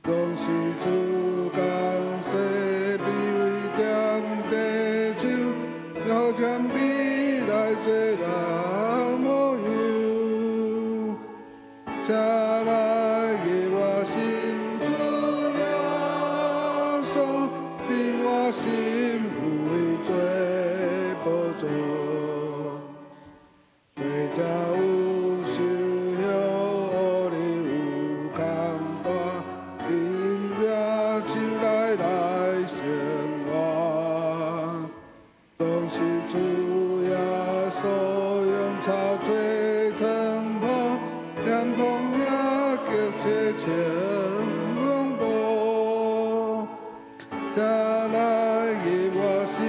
S5: 总是主感谢必为点地上，让天比来做人模样，请来入我心，主耶稣伫我心有为罪无做，为这有受后你有空大，因也手来生活，总是主耶稣用草做尘土，连风也叫切情永保，请来入我心，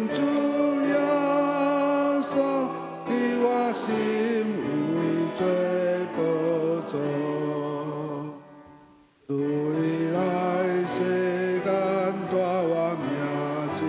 S5: 主耶稣伫我心有为罪无做，主你来世间带我命真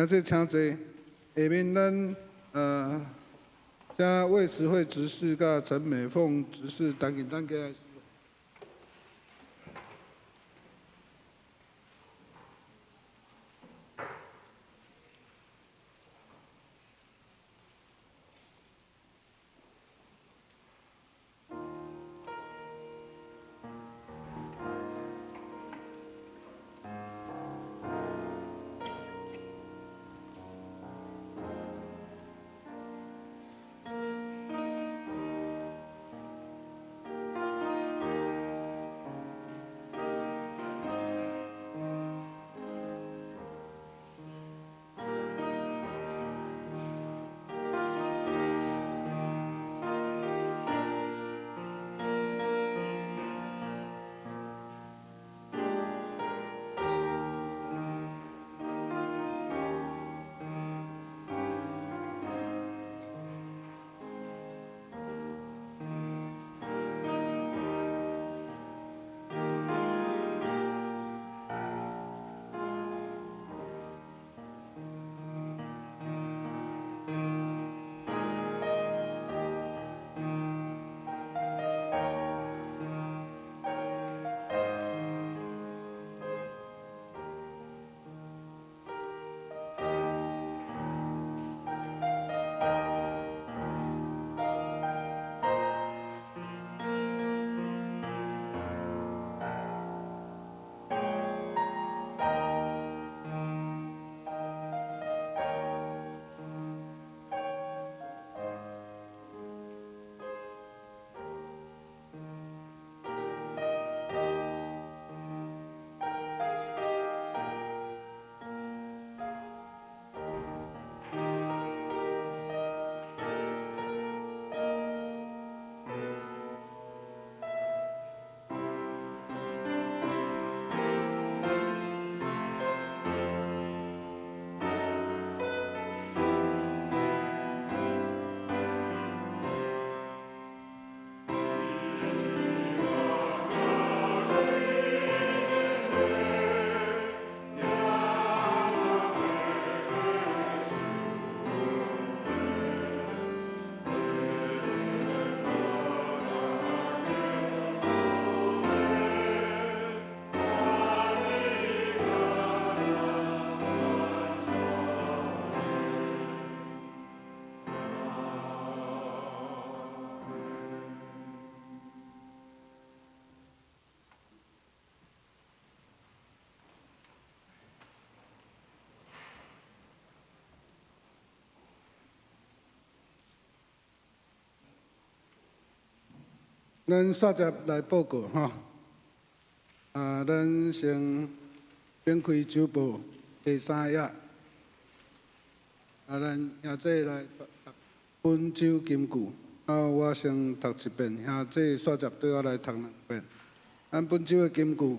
S5: 现在请坐，下面咱请魏慈惠执事甲陈美凤执事担任咱家的事。咱煞接来报告吼，咱先展开周报第3页，咱兄弟来读本周金句，我先读一遍，兄弟煞接对我来读2遍。咱本周的金句，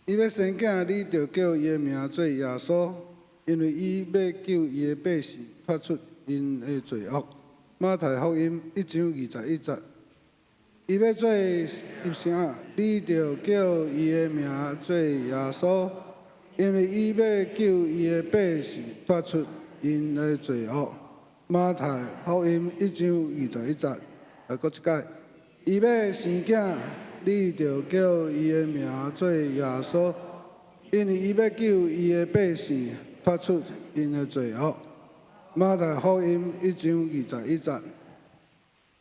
S5: 伊要生囝，你着叫伊的名做耶稣，因为伊要救伊的百姓脱出因的罪恶。马太福音1章21节。伊要做医生，你着叫伊的名做耶稣，因为伊要救伊的百姓脱出因的罪恶。马太福音1章21节，搁一解，伊要生囝，你着叫伊的名做耶稣，因为伊要救伊的百姓脱出因的罪恶。马太福音1章21节。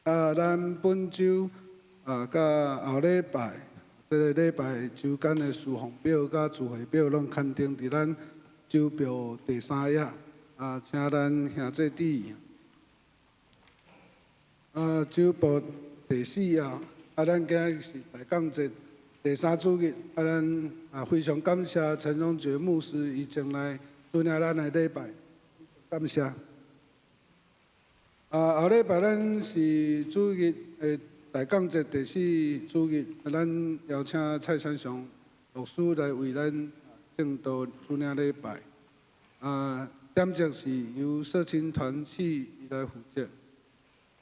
S5: 咱本周。甲后礼拜，这个礼拜周间的事奉表甲聚会表，拢刊登伫咱周报第3页。请咱兄弟注意。周报第4页，咱今日是大港节第3主日，咱非常感谢陈荣觉牧师，伊前来主领咱的礼拜，感谢。后礼拜咱是主日的。大港节第4主日，咱邀请蔡山祥牧师来为咱正道主领礼拜。点钟是由社青团契来负责。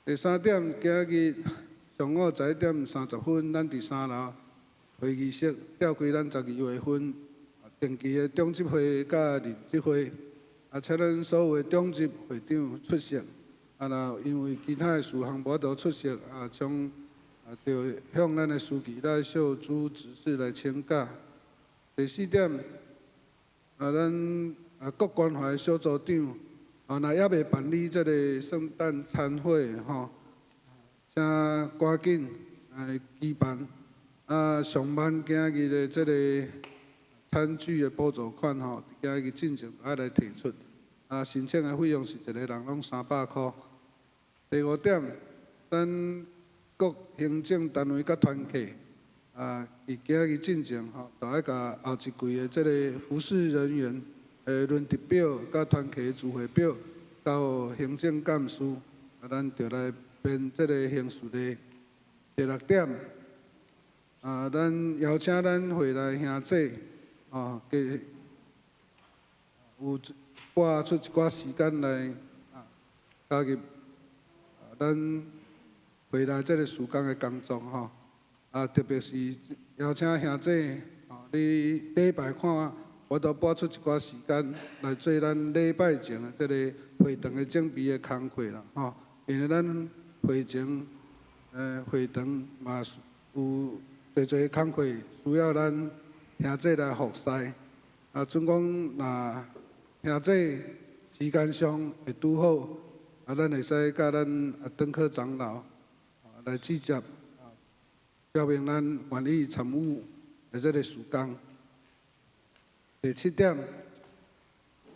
S5: 第3点，今日上午11点30分，咱伫3楼会议室召开咱12月份定期的中集会甲任集会。请咱所有的中级会长出席。若因为其他的事项无法度出席，就向咱的书记来小组指示来请假。第4点，咱各关怀小组长，若还未办理这个圣诞餐会吼，请赶紧来举办。上万今日的这个餐具的补助款吼，今日进前爱来提出。申请的费用是一个人拢300块。第5点，咱各行政单位甲团契，伫今日进前吼，就爱甲后一季的这个服侍人员轮值表甲团契的聚会表交行政干事，咱就来编这个刑事的第6点。咱邀请咱回来兄弟，给有拨出一寡时间来加入咱回来这个施工的工作吼。特别是邀请兄弟，你礼拜看，我都拨出一寡时间来做咱礼拜前的这个会堂的准备的工课啦吼。因为咱会前会堂嘛有侪侪工课需要咱兄弟来服侍。准讲若兄弟时间上会拄好，咱会使甲咱长科长老来直接表明咱愿意参与在这个施工。第7点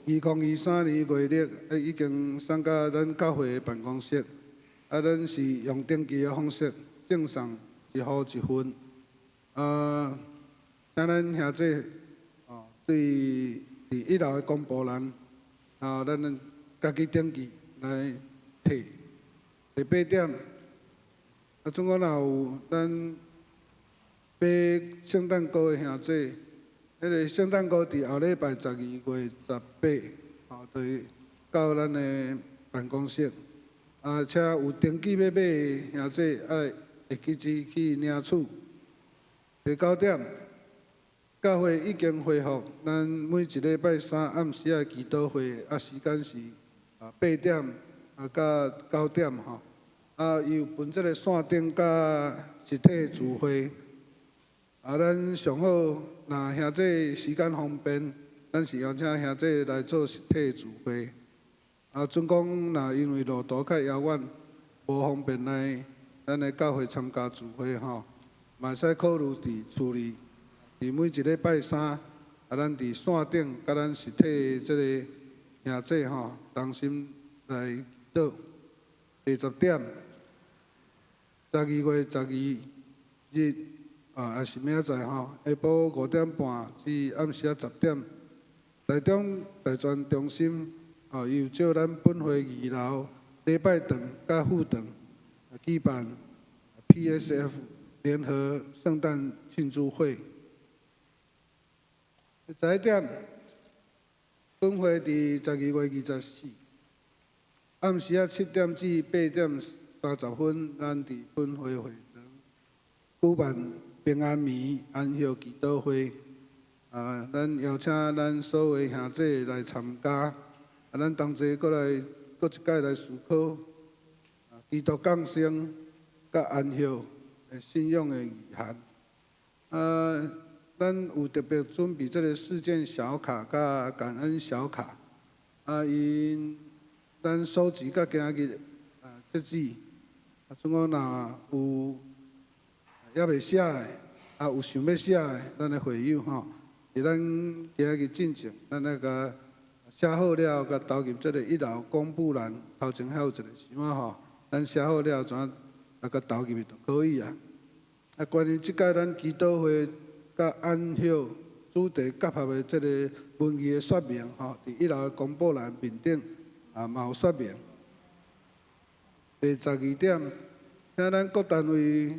S5: ，2023年月历已经送到咱教会的办公室，咱是用登记的方式赠送1户1份。请咱兄弟对伫1楼的公布栏，咱家己登记来摕。第8点，总共若有咱买圣诞糕的兄弟，迄个圣诞糕伫后礼拜12月18，就会到咱的办公室。且有登记要买的兄弟，会记住去领取。第9点，教会已经恢复咱每一礼拜3暗时的祈祷会，时间是8点到9点吼。伊有分这个线顶甲实体的聚会。咱上好，若兄弟时间方便，咱是邀请兄弟来做实体的聚会。准讲若因为路途较遥远，无方便来咱的教会参加聚会吼。嘛使考虑伫厝里，伫每一礼拜3，咱伫线顶甲咱实体即个兄弟吼，同心来祈祷。第10点，12月12日，也是明仔载吼，下晡5点半至暗时10点，台中大专中心伊有照咱本会2楼礼拜堂甲副堂举办 PSF。联合圣诞庆祝会。11点，本会伫12月24，暗时7点至8点30分，咱伫本会会堂举办平安暝安息祈祷会。咱邀请咱所有兄弟来参加。咱同齐搁一届来思考基督降生甲安息。信用的遗憾，咱有特别准备这个事件小卡甲感恩小卡，因咱收集甲今日截止，总共若有还未写的，有想要写的，咱的会友吼，伫咱今日进前，咱那个写好了，甲投入这个1楼公布栏，头前还有一个箱仔吼，咱写好了怎？甲投入去就可以啊。关于即届咱祈祷会甲安息主题结合的即个文字的说明吼，伫1楼的公布栏面顶嘛有说明。第12点，请咱各单位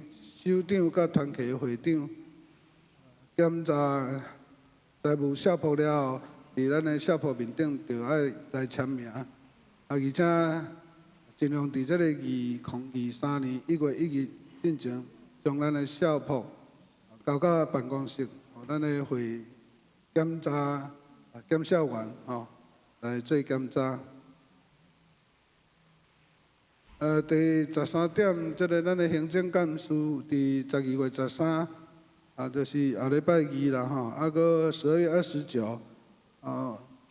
S5: 首长甲团契的会长检查财务写谱了后，伫咱的写谱面顶就爱来签名，而且尽量伫这个2023年1月1日进前，将咱的写谱交到办公室，互咱的会检查检校员吼来做检查。第13点，即个咱的行政干事伫12月13，就是后礼拜二啦吼，搁12月29，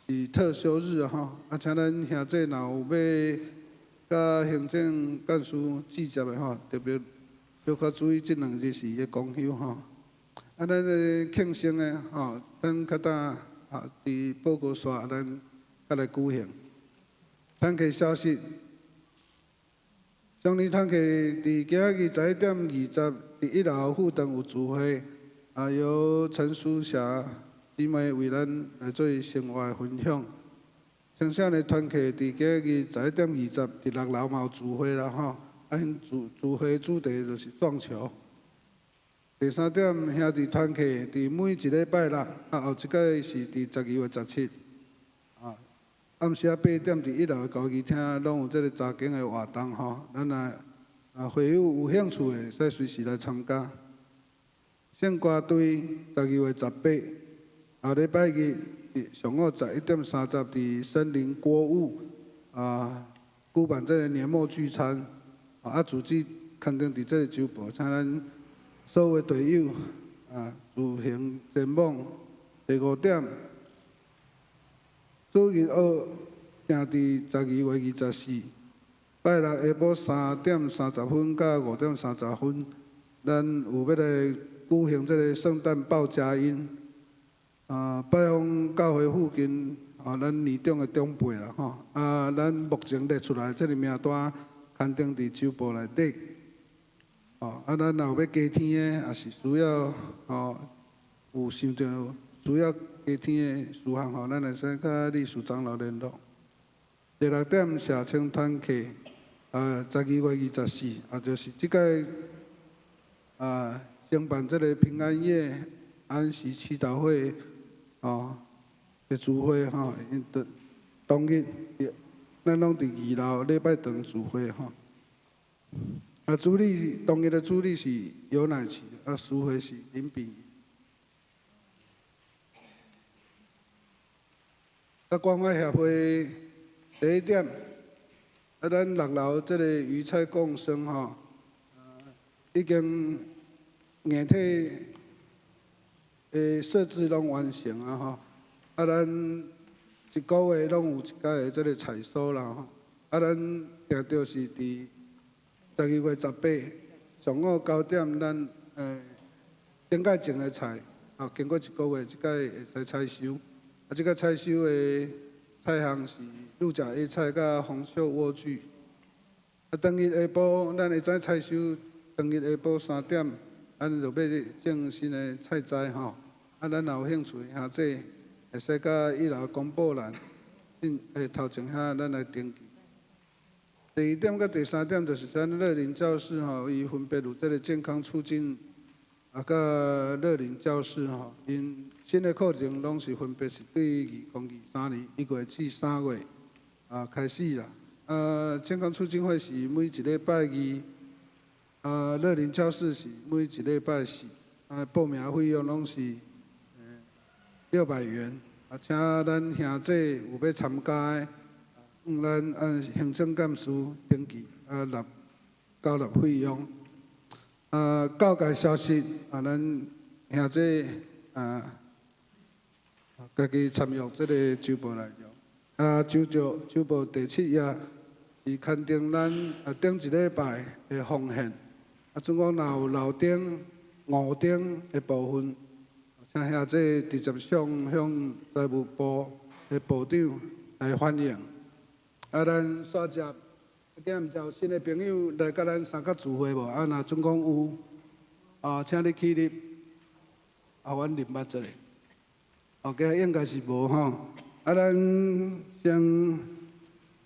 S5: 是特休日吼，请咱兄弟若有要甲行政干事致接的吼，特别小可注意即2日是个公休吼。咱的庆生的吼，等较早伫报告线咱再来举行。团契消息。乡里团契伫今日11点20，伫1楼副堂有聚会，由陈淑霞姊妹为咱来做生活的分享。剩下的团契伫今日11点20，伫6楼嘛有聚会啦吼。因聚会主题就是撞球。第3点，兄弟团契伫每一礼拜六，后一届是伫12月17。暗时8点伫1楼的高级厅，拢有即个查经的活动吼，咱若会友有兴趣的，使随时来参加。献歌队12月18，后礼拜日上午11点30伫森林锅物举办这个年末聚餐，主旨肯定伫这个酒博，请咱所有的队友自行前往。第5点。主日学定伫12月24，拜六下晡3点30分到5点30分，咱有要来举行这个圣诞报佳音，拜访教会附近咱年长的长辈啦吼，咱目前列出来这个名单刊登伫周报内底，咱若有要加添的，也是需要有想到需要加添的事项咱会使甲理事长老联络。第6点，社青团契，12月24，就是即届承办这个平安夜安息祈祷会的聚会因当日咱拢伫2楼礼拜堂聚会主理当日的主理是尤乃琪，司会是林炳仪。关怀协会第1点，咱6楼这个鱼菜共生已经硬体的设置拢完成咱一个月拢有一届的这个采收啦咱定着是伫12月18上午9点，咱顶届种的菜经过一个月，即届会使采收。即个采收的菜项是鹿角野菜甲红袖莴苣。当日下晡，咱会使采收。当日下晡3点，咱就要种新的菜栽咱若有兴趣，兄弟会使甲1楼公布栏头前遐咱来登记。第2点甲第3点就是咱乐龄教室伊分别有这个健康促进甲乐龄教室因新的课程拢是分别是对2023年1月至3月开始啦。健康促进会是每一礼拜2，乐龄教室是每一礼拜4。报名费用拢是600元。请咱兄弟有要参加的，咱按行政干事登记交纳费用。教界消息咱兄弟家己参与这个周报内容。周报第7页是刊登咱顶一礼拜的奉献。总共若有楼顶、5顶的部分，请兄弟直接向财务部的部长来反映。咱刷接，今毋知有新的朋友来甲咱三角聚会无？若总共有，请你起立，阮认捌一下。OK， 应该是无咱先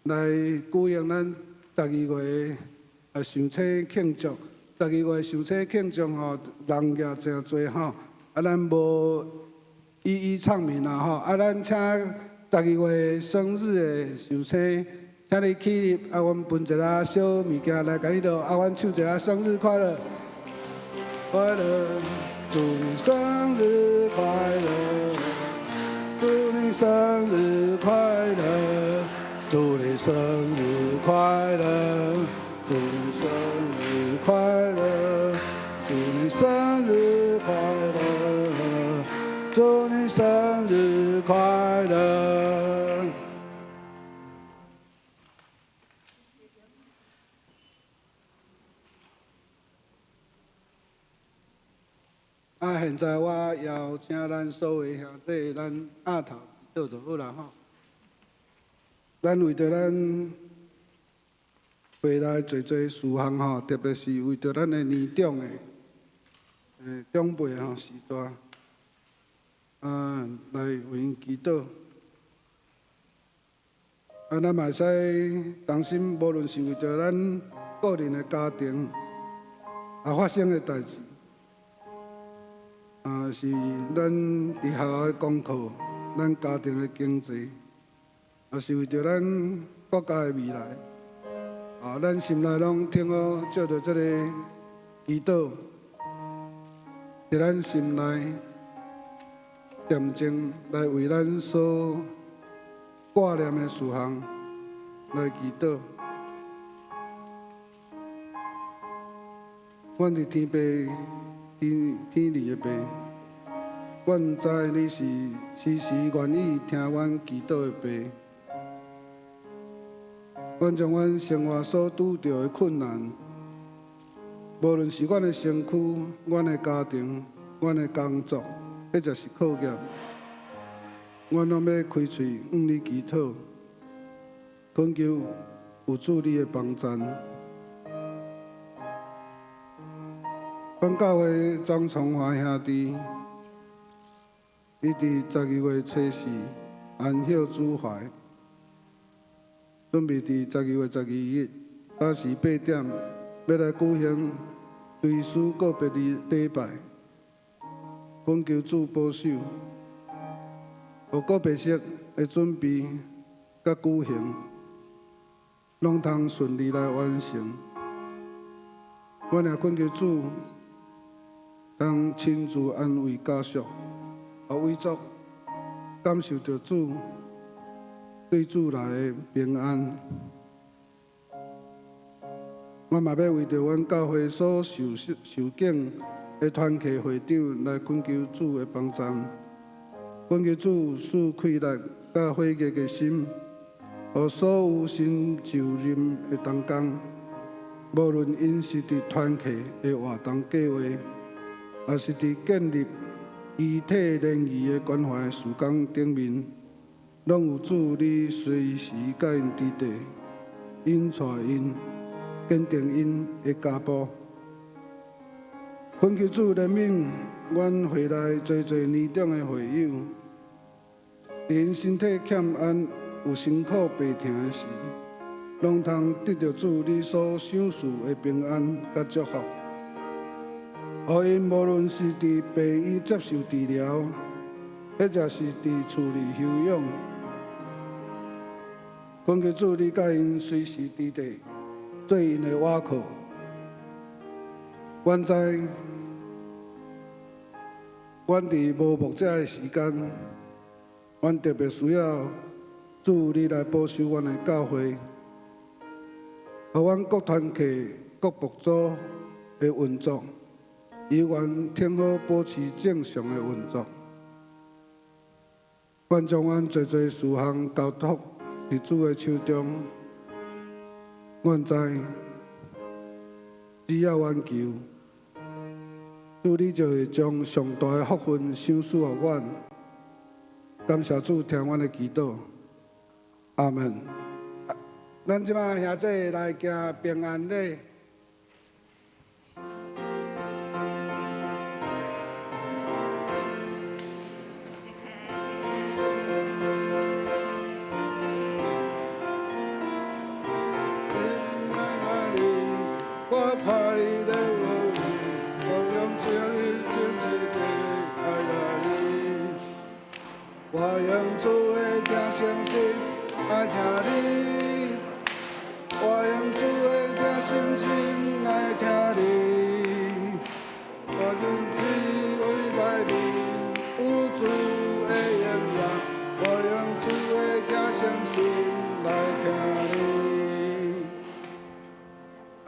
S5: 来举行咱12月上车庆祝。12月上车庆祝人也真多咱无一一唱名咱请12月生日的上车，请你起立，阮分一下小物件来甲你录，阮唱一下生日快乐，快乐，祝你生日快乐，祝你你生日快乐，祝你生日快乐，祝你生日快乐，祝你生日快乐，祝你生日快乐。现在我邀请咱所有兄弟，咱压头祷就好啦吼。咱为着咱回来做事项吼，特别是为着咱的年长的长辈吼时代，来为因祈祷。咱嘛会使当心，无论是为着咱个人的家庭发生的代志。是咱伫学校的功课，咱家庭的经济，也是为着咱国家的未来。咱心内拢听好，照着这个祈祷，伫咱心内恬静来为咱所挂念的事项来祈祷。阮伫天父。天理的爸，阮知你是时时愿意听阮祈祷的爸。阮将阮生活所拄到的困难，无论是阮的身躯、阮的家庭、阮的工作，或者是课业，阮拢要开喙向你祈祷，恳求有主你的帮衬。阮教会张崇华兄弟，伊伫12月初4安歇主怀，准备伫12月12日早时8点要来举行追思告别礼拜，恳求主保守，互告别式的准备甲举行，拢通顺利来完成。阮也恳求主。当亲自安慰家属，也为足感受到主对主来的平安。我嘛要为着阮教会所受敬的团契会长来恳求主的帮助，恳求主赐开力甲火热的心，予所有新就任的同工，无论因是伫团契的活动计划。也是伫建立遗体联谊的关怀事工顶面，拢有主你随时甲因伫地，引带因，坚定因的脚步。恳求主怜悯阮回来侪侪年长的会友，伫因身体欠安、有辛苦病痛的时，拢通得到主你所赏赐的平安甲祝福。互因无论是伫病院接受治疗，或者是伫厝里休养，恳求主你甲因随时伫地，做因的倚靠。阮知，阮伫无牧者的时间，阮特别需要主你来保守阮的教会，互阮各团契、各部组的运作。以愿挺好保持正常的运作，愿将阮侪侪事项交托伫主的手中。阮知，只要阮求，主你就会将上大的福分赏赐予阮。感谢主听阮的祈祷，阿门。咱即摆兄弟来行平安礼。我用主的定诚心爱听你，我用主的定心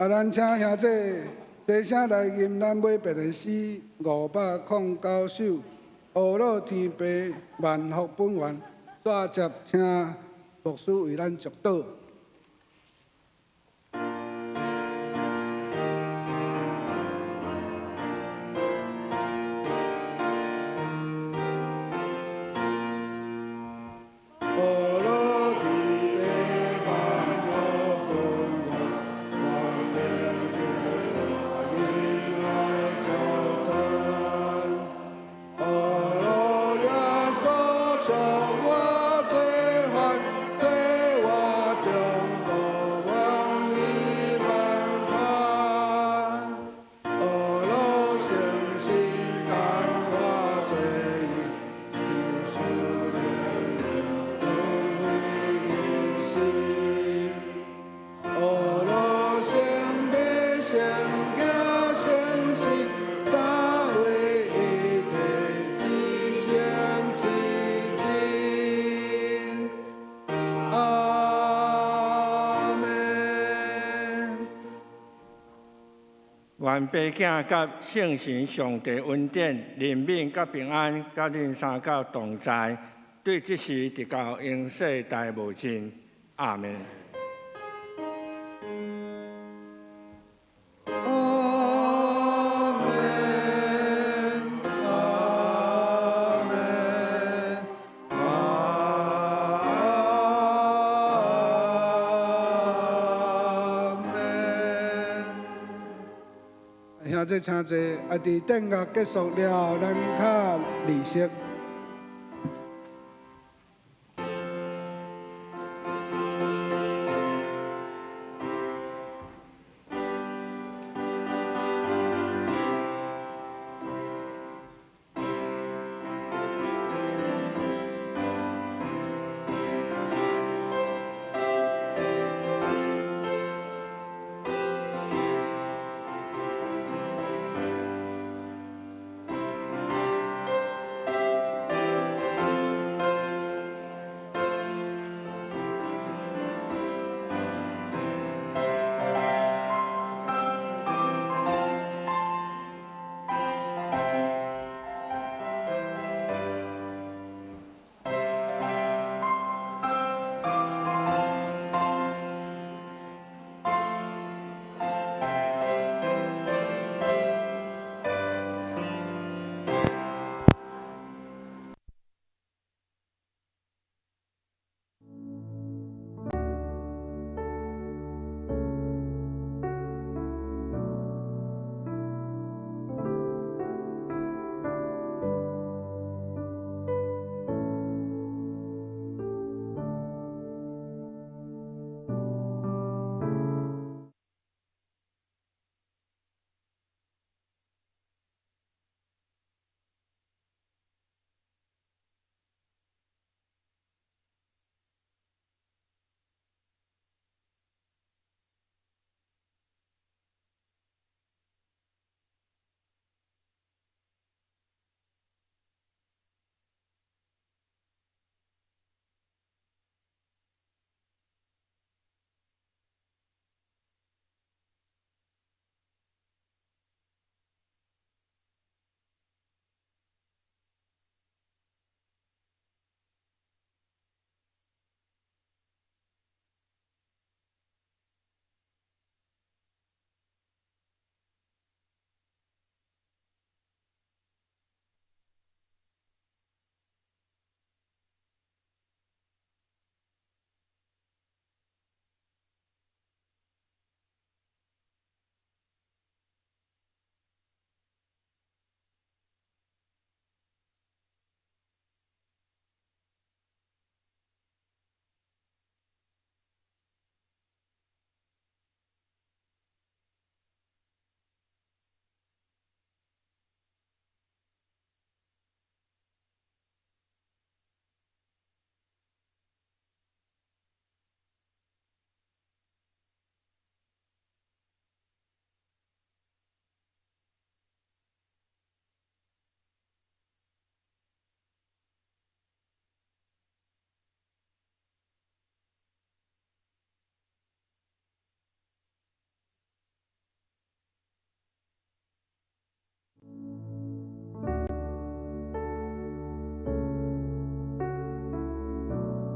S5: 咱请兄弟齐声来吟咱尾别的诗509首，乌老天父万福本愿，煞接听牧师为咱祝祷。
S6: 愿父囝甲圣神上帝恩典、怜悯甲平安，甲恁三教同在，对即时直到永世代无尽。阿门。
S5: 兄弟请坐，伫等下结束了，咱较利息。